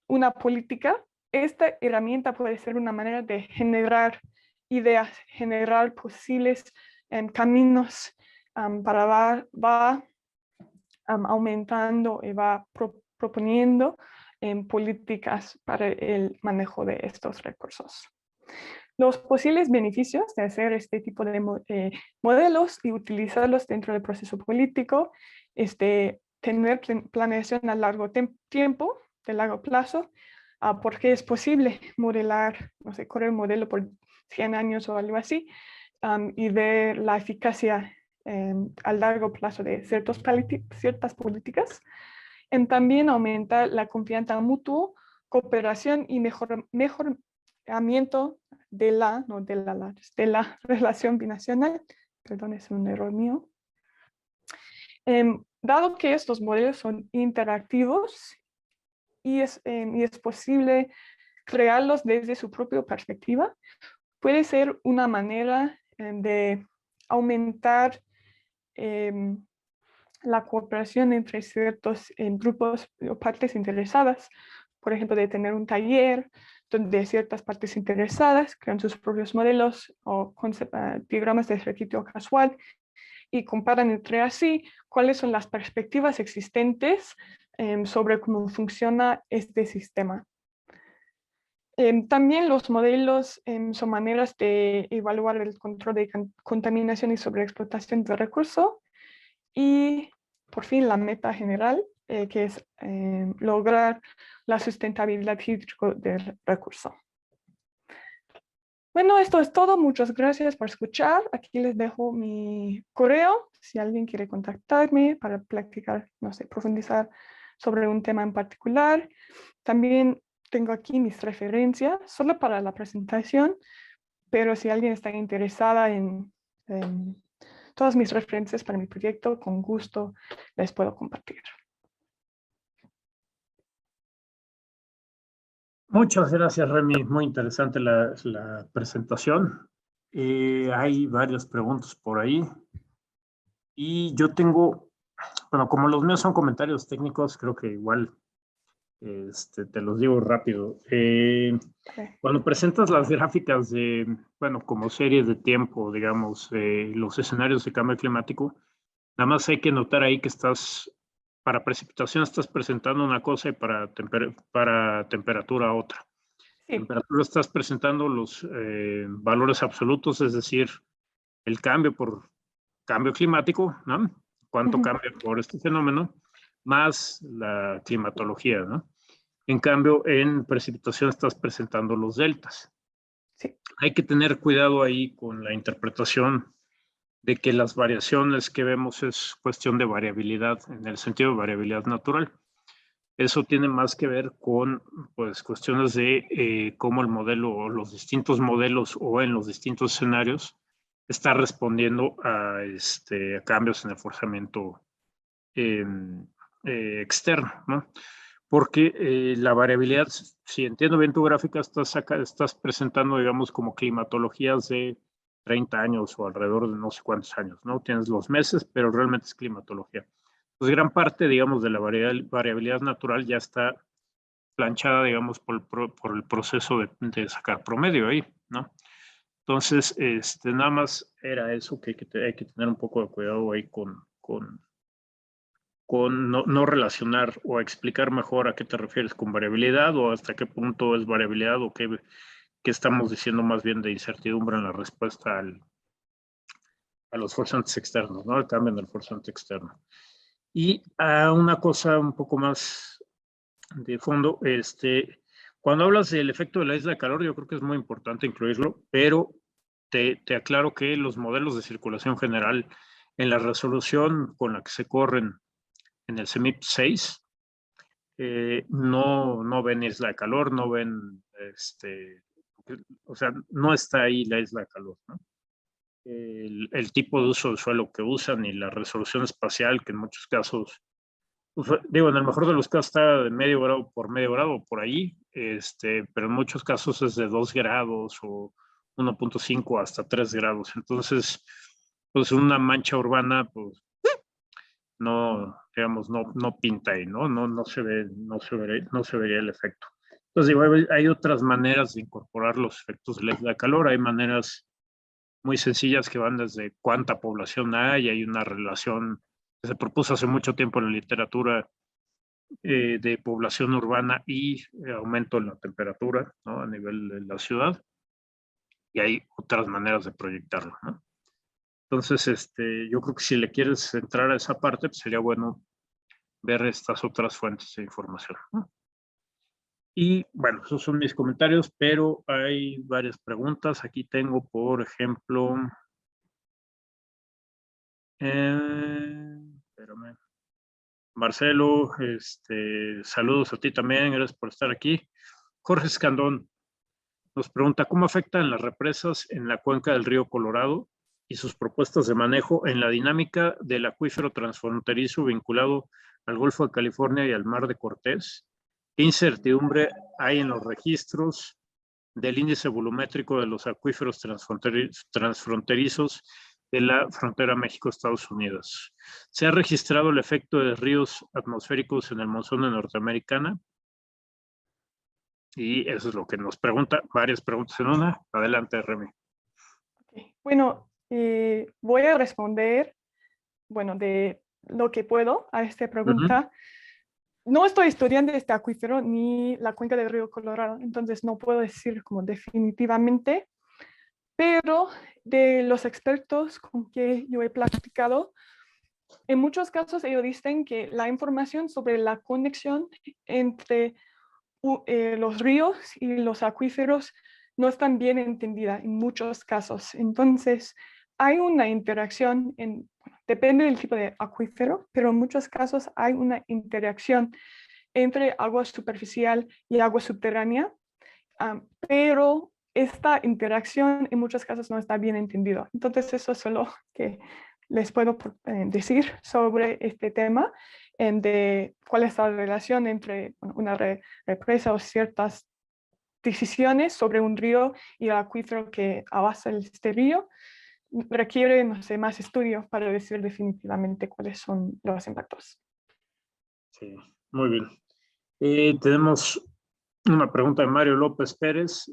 C: una política, esta herramienta puede ser una manera de generar ideas, generar posibles caminos para va aumentando y va proponiendo políticas para el manejo de estos recursos. Los posibles beneficios de hacer este tipo de modelos y utilizarlos dentro del proceso político es de tener planeación a largo tiempo, de largo plazo, porque es posible modelar, no sé, correr un modelo por 100 años o algo así, y ver la eficacia a largo plazo de ciertas políticas. También aumentar la confianza mutua, cooperación y mejoramiento de la relación binacional. Perdón, es un error mío. Dado que estos modelos son interactivos y es posible crearlos desde su propia perspectiva, puede ser una manera de aumentar la cooperación entre ciertos grupos o partes interesadas. Por ejemplo, de tener un taller donde ciertas partes interesadas crean sus propios modelos o diagramas de ejercicio casual y comparan entre sí cuáles son las perspectivas existentes sobre cómo funciona este sistema. También los modelos son maneras de evaluar el control de contaminación y sobreexplotación de recursos y, por fin, la meta general, que es lograr la sustentabilidad hídrica del recurso. Bueno, esto es todo. Muchas gracias por escuchar. Aquí les dejo mi correo. Si alguien quiere contactarme para platicar, no sé, profundizar sobre un tema en particular. También tengo aquí mis referencias, solo para la presentación, pero si alguien está interesada en todas mis referencias para mi proyecto, con gusto les puedo compartir.
A: Muchas gracias, Remy. Muy interesante la presentación. Hay varias preguntas por ahí. Y yo tengo, bueno, como los míos son comentarios técnicos, creo que igual te los digo rápido. Cuando presentas las gráficas de, bueno, como series de tiempo, digamos, los escenarios de cambio climático, nada más hay que notar ahí que para precipitación estás presentando una cosa y para temperatura otra.
C: Sí.
A: Temperatura estás presentando los valores absolutos, es decir, el cambio por cambio climático, ¿no? Cuánto cambia por este fenómeno, más la climatología, ¿no? En cambio, en precipitación estás presentando los deltas.
C: Sí.
A: Hay que tener cuidado ahí con la interpretación de que las variaciones que vemos es cuestión de variabilidad, en el sentido de variabilidad natural. Eso tiene más que ver con pues, cuestiones de cómo el modelo o los distintos modelos o en los distintos escenarios está respondiendo a cambios en el forzamiento externo, ¿no? Porque la variabilidad, si entiendo bien tu gráfica, estás presentando, digamos, como climatologías de 30 años o alrededor de no sé cuántos años, ¿no? Tienes los meses, pero realmente es climatología. Pues gran parte, digamos, de la variabilidad natural ya está planchada, digamos, por el proceso de sacar promedio ahí, ¿no? Entonces, nada más era eso que hay que tener un poco de cuidado ahí con no relacionar o explicar mejor a qué te refieres con variabilidad o hasta qué punto es variabilidad o qué estamos diciendo más bien de incertidumbre en la respuesta a los forzantes externos, ¿no? El cambio en el forzante externo. Y a una cosa un poco más de fondo, cuando hablas del efecto de la isla de calor, yo creo que es muy importante incluirlo, pero te aclaro que los modelos de circulación general en la resolución con la que se corren en el CEMIP 6, no ven isla de calor, no ven, o sea, no está ahí la isla de calor, ¿no? El tipo de uso del suelo que usan y la resolución espacial, que en muchos casos, pues, digo, en el mejor de los casos está de medio grado por ahí, pero en muchos casos es de 2 grados o 1.5 hasta 3 grados. Entonces, pues una mancha urbana, pues no, digamos, no pinta ahí, ¿no? No se vería el efecto. Entonces, digo, hay otras maneras de incorporar los efectos de la calor, hay maneras muy sencillas que van desde cuánta población hay una relación que se propuso hace mucho tiempo en la literatura de población urbana y aumento en la temperatura, ¿no? A nivel de la ciudad, y hay otras maneras de proyectarlo, ¿no? Entonces, yo creo que si le quieres entrar a esa parte, pues sería bueno ver estas otras fuentes de información, ¿no? Y bueno, esos son mis comentarios, pero hay varias preguntas. Aquí tengo, por ejemplo, espérame. Marcelo, saludos a ti también, gracias por estar aquí. Jorge Escandón nos pregunta, ¿cómo afectan las represas en la cuenca del río Colorado y sus propuestas de manejo en la dinámica del acuífero transfronterizo vinculado al Golfo de California y al Mar de Cortés? ¿Qué incertidumbre hay en los registros del índice volumétrico de los acuíferos transfronterizos de la frontera México-Estados Unidos? ¿Se ha registrado el efecto de ríos atmosféricos en el monzón de Norteamericana? Y eso es lo que nos pregunta, varias preguntas en una. Adelante, Remy.
C: Okay. Bueno, voy a responder, bueno, de lo que puedo a esta pregunta. No estoy estudiando este acuífero ni la cuenca del río Colorado, entonces no puedo decir como definitivamente, pero de los expertos con que yo he platicado, en muchos casos ellos dicen que la información sobre la conexión entre los ríos y los acuíferos no están bien entendida en muchos casos. Entonces, hay una interacción, depende del tipo de acuífero, pero en muchos casos hay una interacción entre agua superficial y agua subterránea, pero esta interacción en muchos casos no está bien entendida. Entonces, eso es lo que les puedo decir sobre este tema, de cuál es la relación entre una represa o ciertas decisiones sobre un río y el acuífero que abasta este río. Requiere, no sé, más estudio para decir definitivamente cuáles son los impactos.
A: Sí, muy bien. Tenemos una pregunta de Mario López Pérez.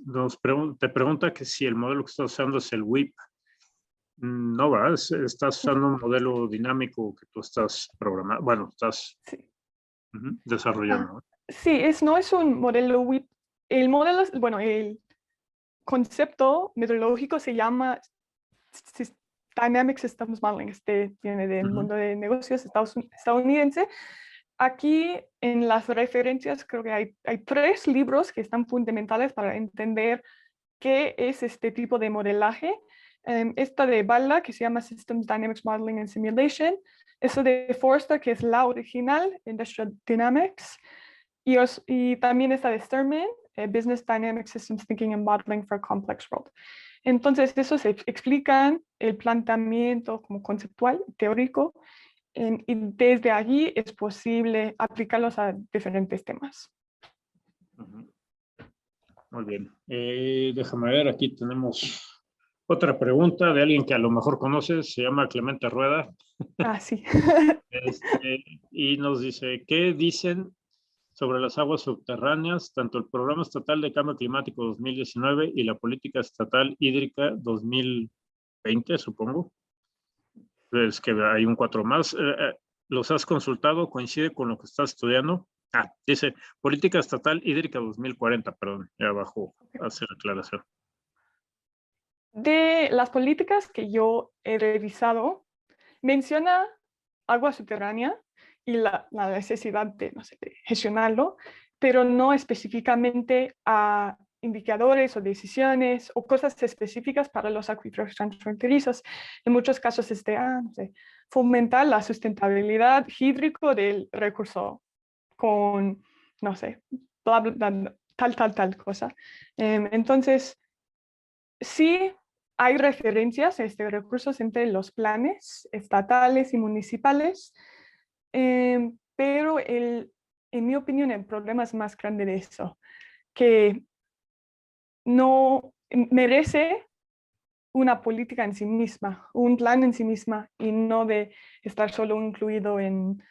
A: Te pregunta que si el modelo que estás usando es el WIP. No, ¿verdad? Estás usando un modelo dinámico que tú estás programando, bueno, estás desarrollando.
C: Sí, no es un modelo WIP. El modelo, bueno, el concepto metodológico se llama Dynamic Systems Modeling. Viene del mundo de negocios estadounidense. aquí en las referencias creo que hay 3 libros que están fundamentales para entender qué es este tipo de modelaje. Esta de Balla, que se llama Systems Dynamics Modeling and Simulation. Esta de Forster, que es la original, Industrial Dynamics. Y también esta de Sturman, Business Dynamics Systems Thinking and Modeling for a Complex World. Entonces, esos explican el planteamiento como conceptual, teórico, y desde allí es posible aplicarlos a diferentes temas.
A: Muy bien. Déjame ver, aquí tenemos otra pregunta de alguien que a lo mejor conoces, se llama Clemente Rueda.
C: Ah, sí.
A: Y nos dice, ¿qué dicen sobre las aguas subterráneas, tanto el Programa Estatal de Cambio Climático 2019 y la Política Estatal Hídrica 2020, supongo? Es que hay un 4 más. ¿Los has consultado? ¿Coincide con lo que estás estudiando? Ah, dice Política Estatal Hídrica 2040, perdón, ya abajo hace la aclaración.
C: De las políticas que yo he revisado, menciona agua subterránea y la necesidad de, no sé, de gestionarlo, pero no específicamente a indicadores o decisiones o cosas específicas para los acuíferos transfronterizos. En muchos casos es de, no sé, fomentar la sustentabilidad hídrico del recurso con, no sé, bla, bla, tal cosa. Entonces, sí hay referencias a estos recursos entre los planes estatales y municipales, pero en mi opinión el problema es más grande de eso, que no merece una política en sí misma, un plan en sí misma, y no de estar solo incluido en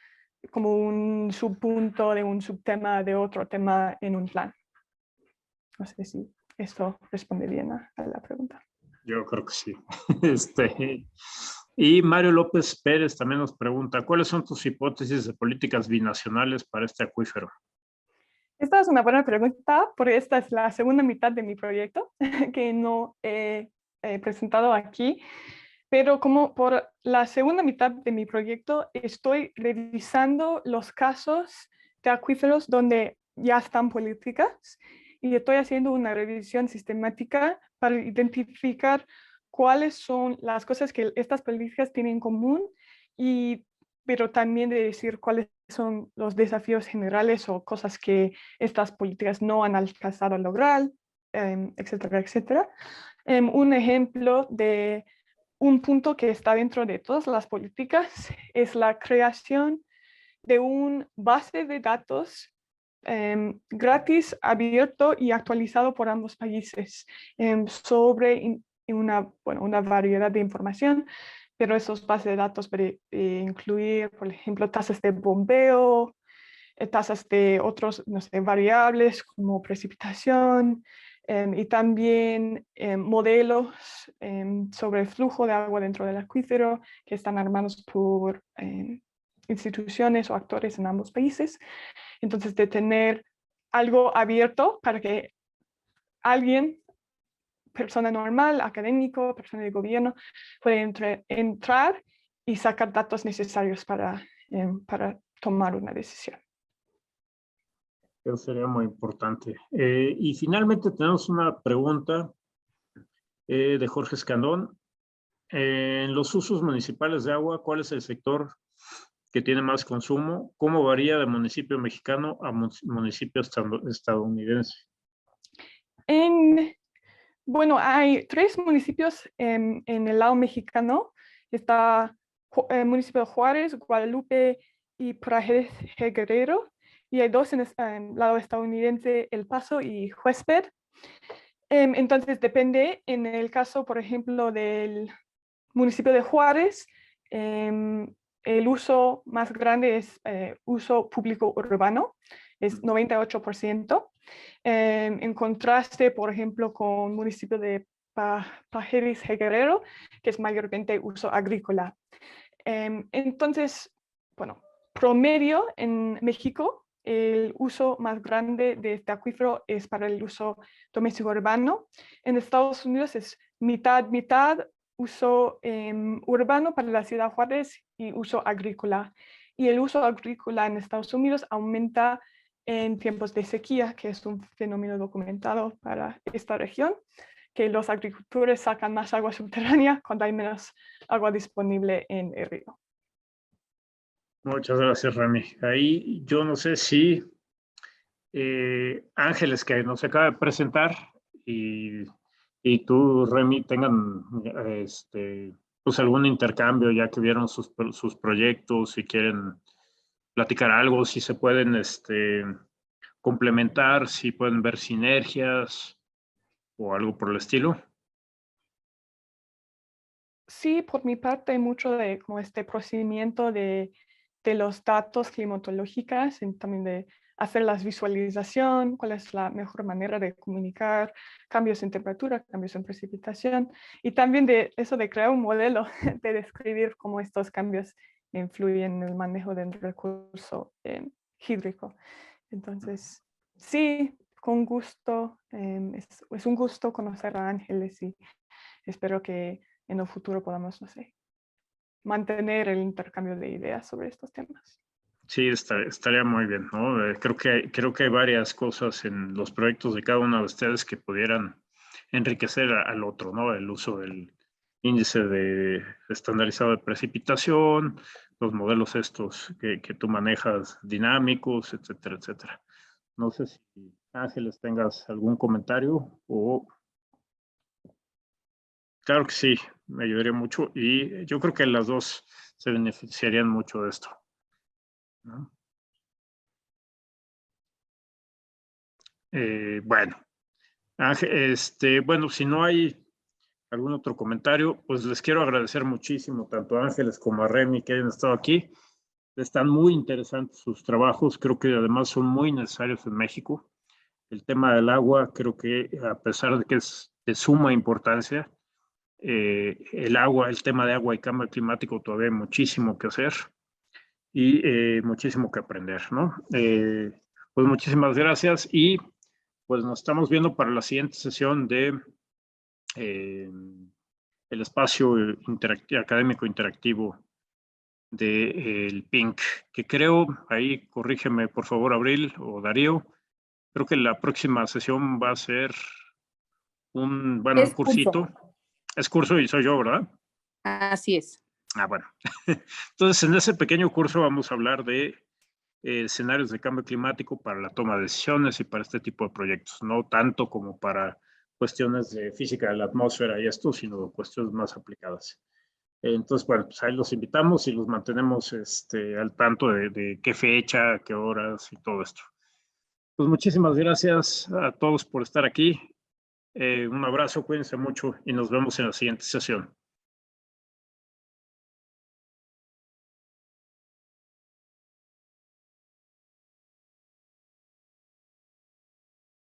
C: como un subpunto de un subtema de otro tema en un plan. No sé si esto responde bien a la pregunta.
A: Yo creo que sí. Y Mario López Pérez también nos pregunta, ¿cuáles son tus hipótesis de políticas binacionales para este acuífero?
C: Esta es una buena pregunta, porque esta es la segunda mitad de mi proyecto que no he presentado aquí. Pero como por la segunda mitad de mi proyecto estoy revisando los casos de acuíferos donde ya están políticas y estoy haciendo una revisión sistemática para identificar cuáles son las cosas que estas políticas tienen en común, pero también de decir cuáles son los desafíos generales o cosas que estas políticas no han alcanzado a lograr, etcétera, etcétera. Un ejemplo de un punto que está dentro de todas las políticas es la creación de un base de datos gratis, abierto y actualizado por ambos países sobre una variedad de información, pero esos bases de datos pueden incluir, por ejemplo, tasas de bombeo, tasas de otros, no sé, variables como precipitación, y también modelos sobre el flujo de agua dentro del acuífero que están armados por instituciones o actores en ambos países. Entonces, de tener algo abierto para que alguien, persona normal, académico, persona de gobierno, pueda entrar y sacar datos necesarios para tomar una decisión.
A: Eso sería muy importante. Y finalmente tenemos una pregunta de Jorge Escandón. En los usos municipales de agua, ¿cuál es el sector que tiene más consumo? ¿Cómo varía de municipio mexicano a municipio estadounidense?
C: Bueno, hay 3 municipios en el lado mexicano. Está el municipio de Juárez, Guadalupe y Praje Guerrero. Y hay 2 en el lado estadounidense, El Paso y Huésped. Entonces depende, en el caso, por ejemplo, del municipio de Juárez, el uso más grande es uso público urbano, es 98%. En contraste, por ejemplo, con el municipio de Pajeris Guerrero, que es mayormente uso agrícola. Entonces, bueno, promedio en México, el uso más grande de este acuífero es para el uso doméstico urbano. En Estados Unidos es mitad uso urbano para la ciudad de Juárez y uso agrícola. y el uso agrícola en Estados Unidos aumenta en tiempos de sequía, que es un fenómeno documentado para esta región, que los agricultores sacan más agua subterránea cuando hay menos agua disponible en el río.
A: Muchas gracias, Remy. Ahí yo no sé si Ángeles, que nos acaba de presentar, y tú, Remy, tengan pues algún intercambio, ya que vieron sus proyectos, si quieren platicar algo, si se pueden complementar, si pueden ver sinergias o algo por el estilo.
C: Sí, por mi parte, hay mucho de como este procedimiento de los datos climatológicos y también de hacer la visualización, cuál es la mejor manera de comunicar cambios en temperatura, cambios en precipitación, y también de eso de crear un modelo de describir cómo estos cambios influyen en el manejo del recurso hídrico. Entonces, sí, con gusto, es un gusto conocer a Ángeles y espero que en el futuro podamos, no sé, mantener el intercambio de ideas sobre estos temas.
A: Sí, estaría muy bien, ¿no? Creo que hay varias cosas en los proyectos de cada uno de ustedes que pudieran enriquecer al otro, ¿no? El uso del índice estandarizado de precipitación, los modelos estos que tú manejas dinámicos, etcétera, etcétera. No sé si, Ángeles, tengas algún comentario o... Claro que sí, me ayudaría mucho y yo creo que las dos se beneficiarían mucho de esto, ¿no? Bueno, bueno, si no hay algún otro comentario, pues les quiero agradecer muchísimo tanto a Ángeles como a Remy que hayan estado aquí. Están muy interesantes sus trabajos, creo que además son muy necesarios en México. El tema del agua, creo que a pesar de que es de suma importancia, el tema de agua y cambio climático todavía hay muchísimo que hacer y muchísimo que aprender, ¿no? Pues muchísimas gracias y pues nos estamos viendo para la siguiente sesión de el espacio académico interactivo del PINC, que creo, ahí corrígeme por favor Abril o Darío, creo que la próxima sesión va a ser un cursito. Es curso y soy yo, ¿verdad?
D: Así es.
A: Ah, bueno. Entonces, en ese pequeño curso vamos a hablar de escenarios de cambio climático para la toma de decisiones y para este tipo de proyectos, no tanto como para cuestiones de física de la atmósfera y esto, sino cuestiones más aplicadas. Entonces, bueno, pues ahí los invitamos y los mantenemos al tanto de qué fecha, qué horas y todo esto. Pues muchísimas gracias a todos por estar aquí. Un abrazo, cuídense mucho y nos vemos en la siguiente sesión.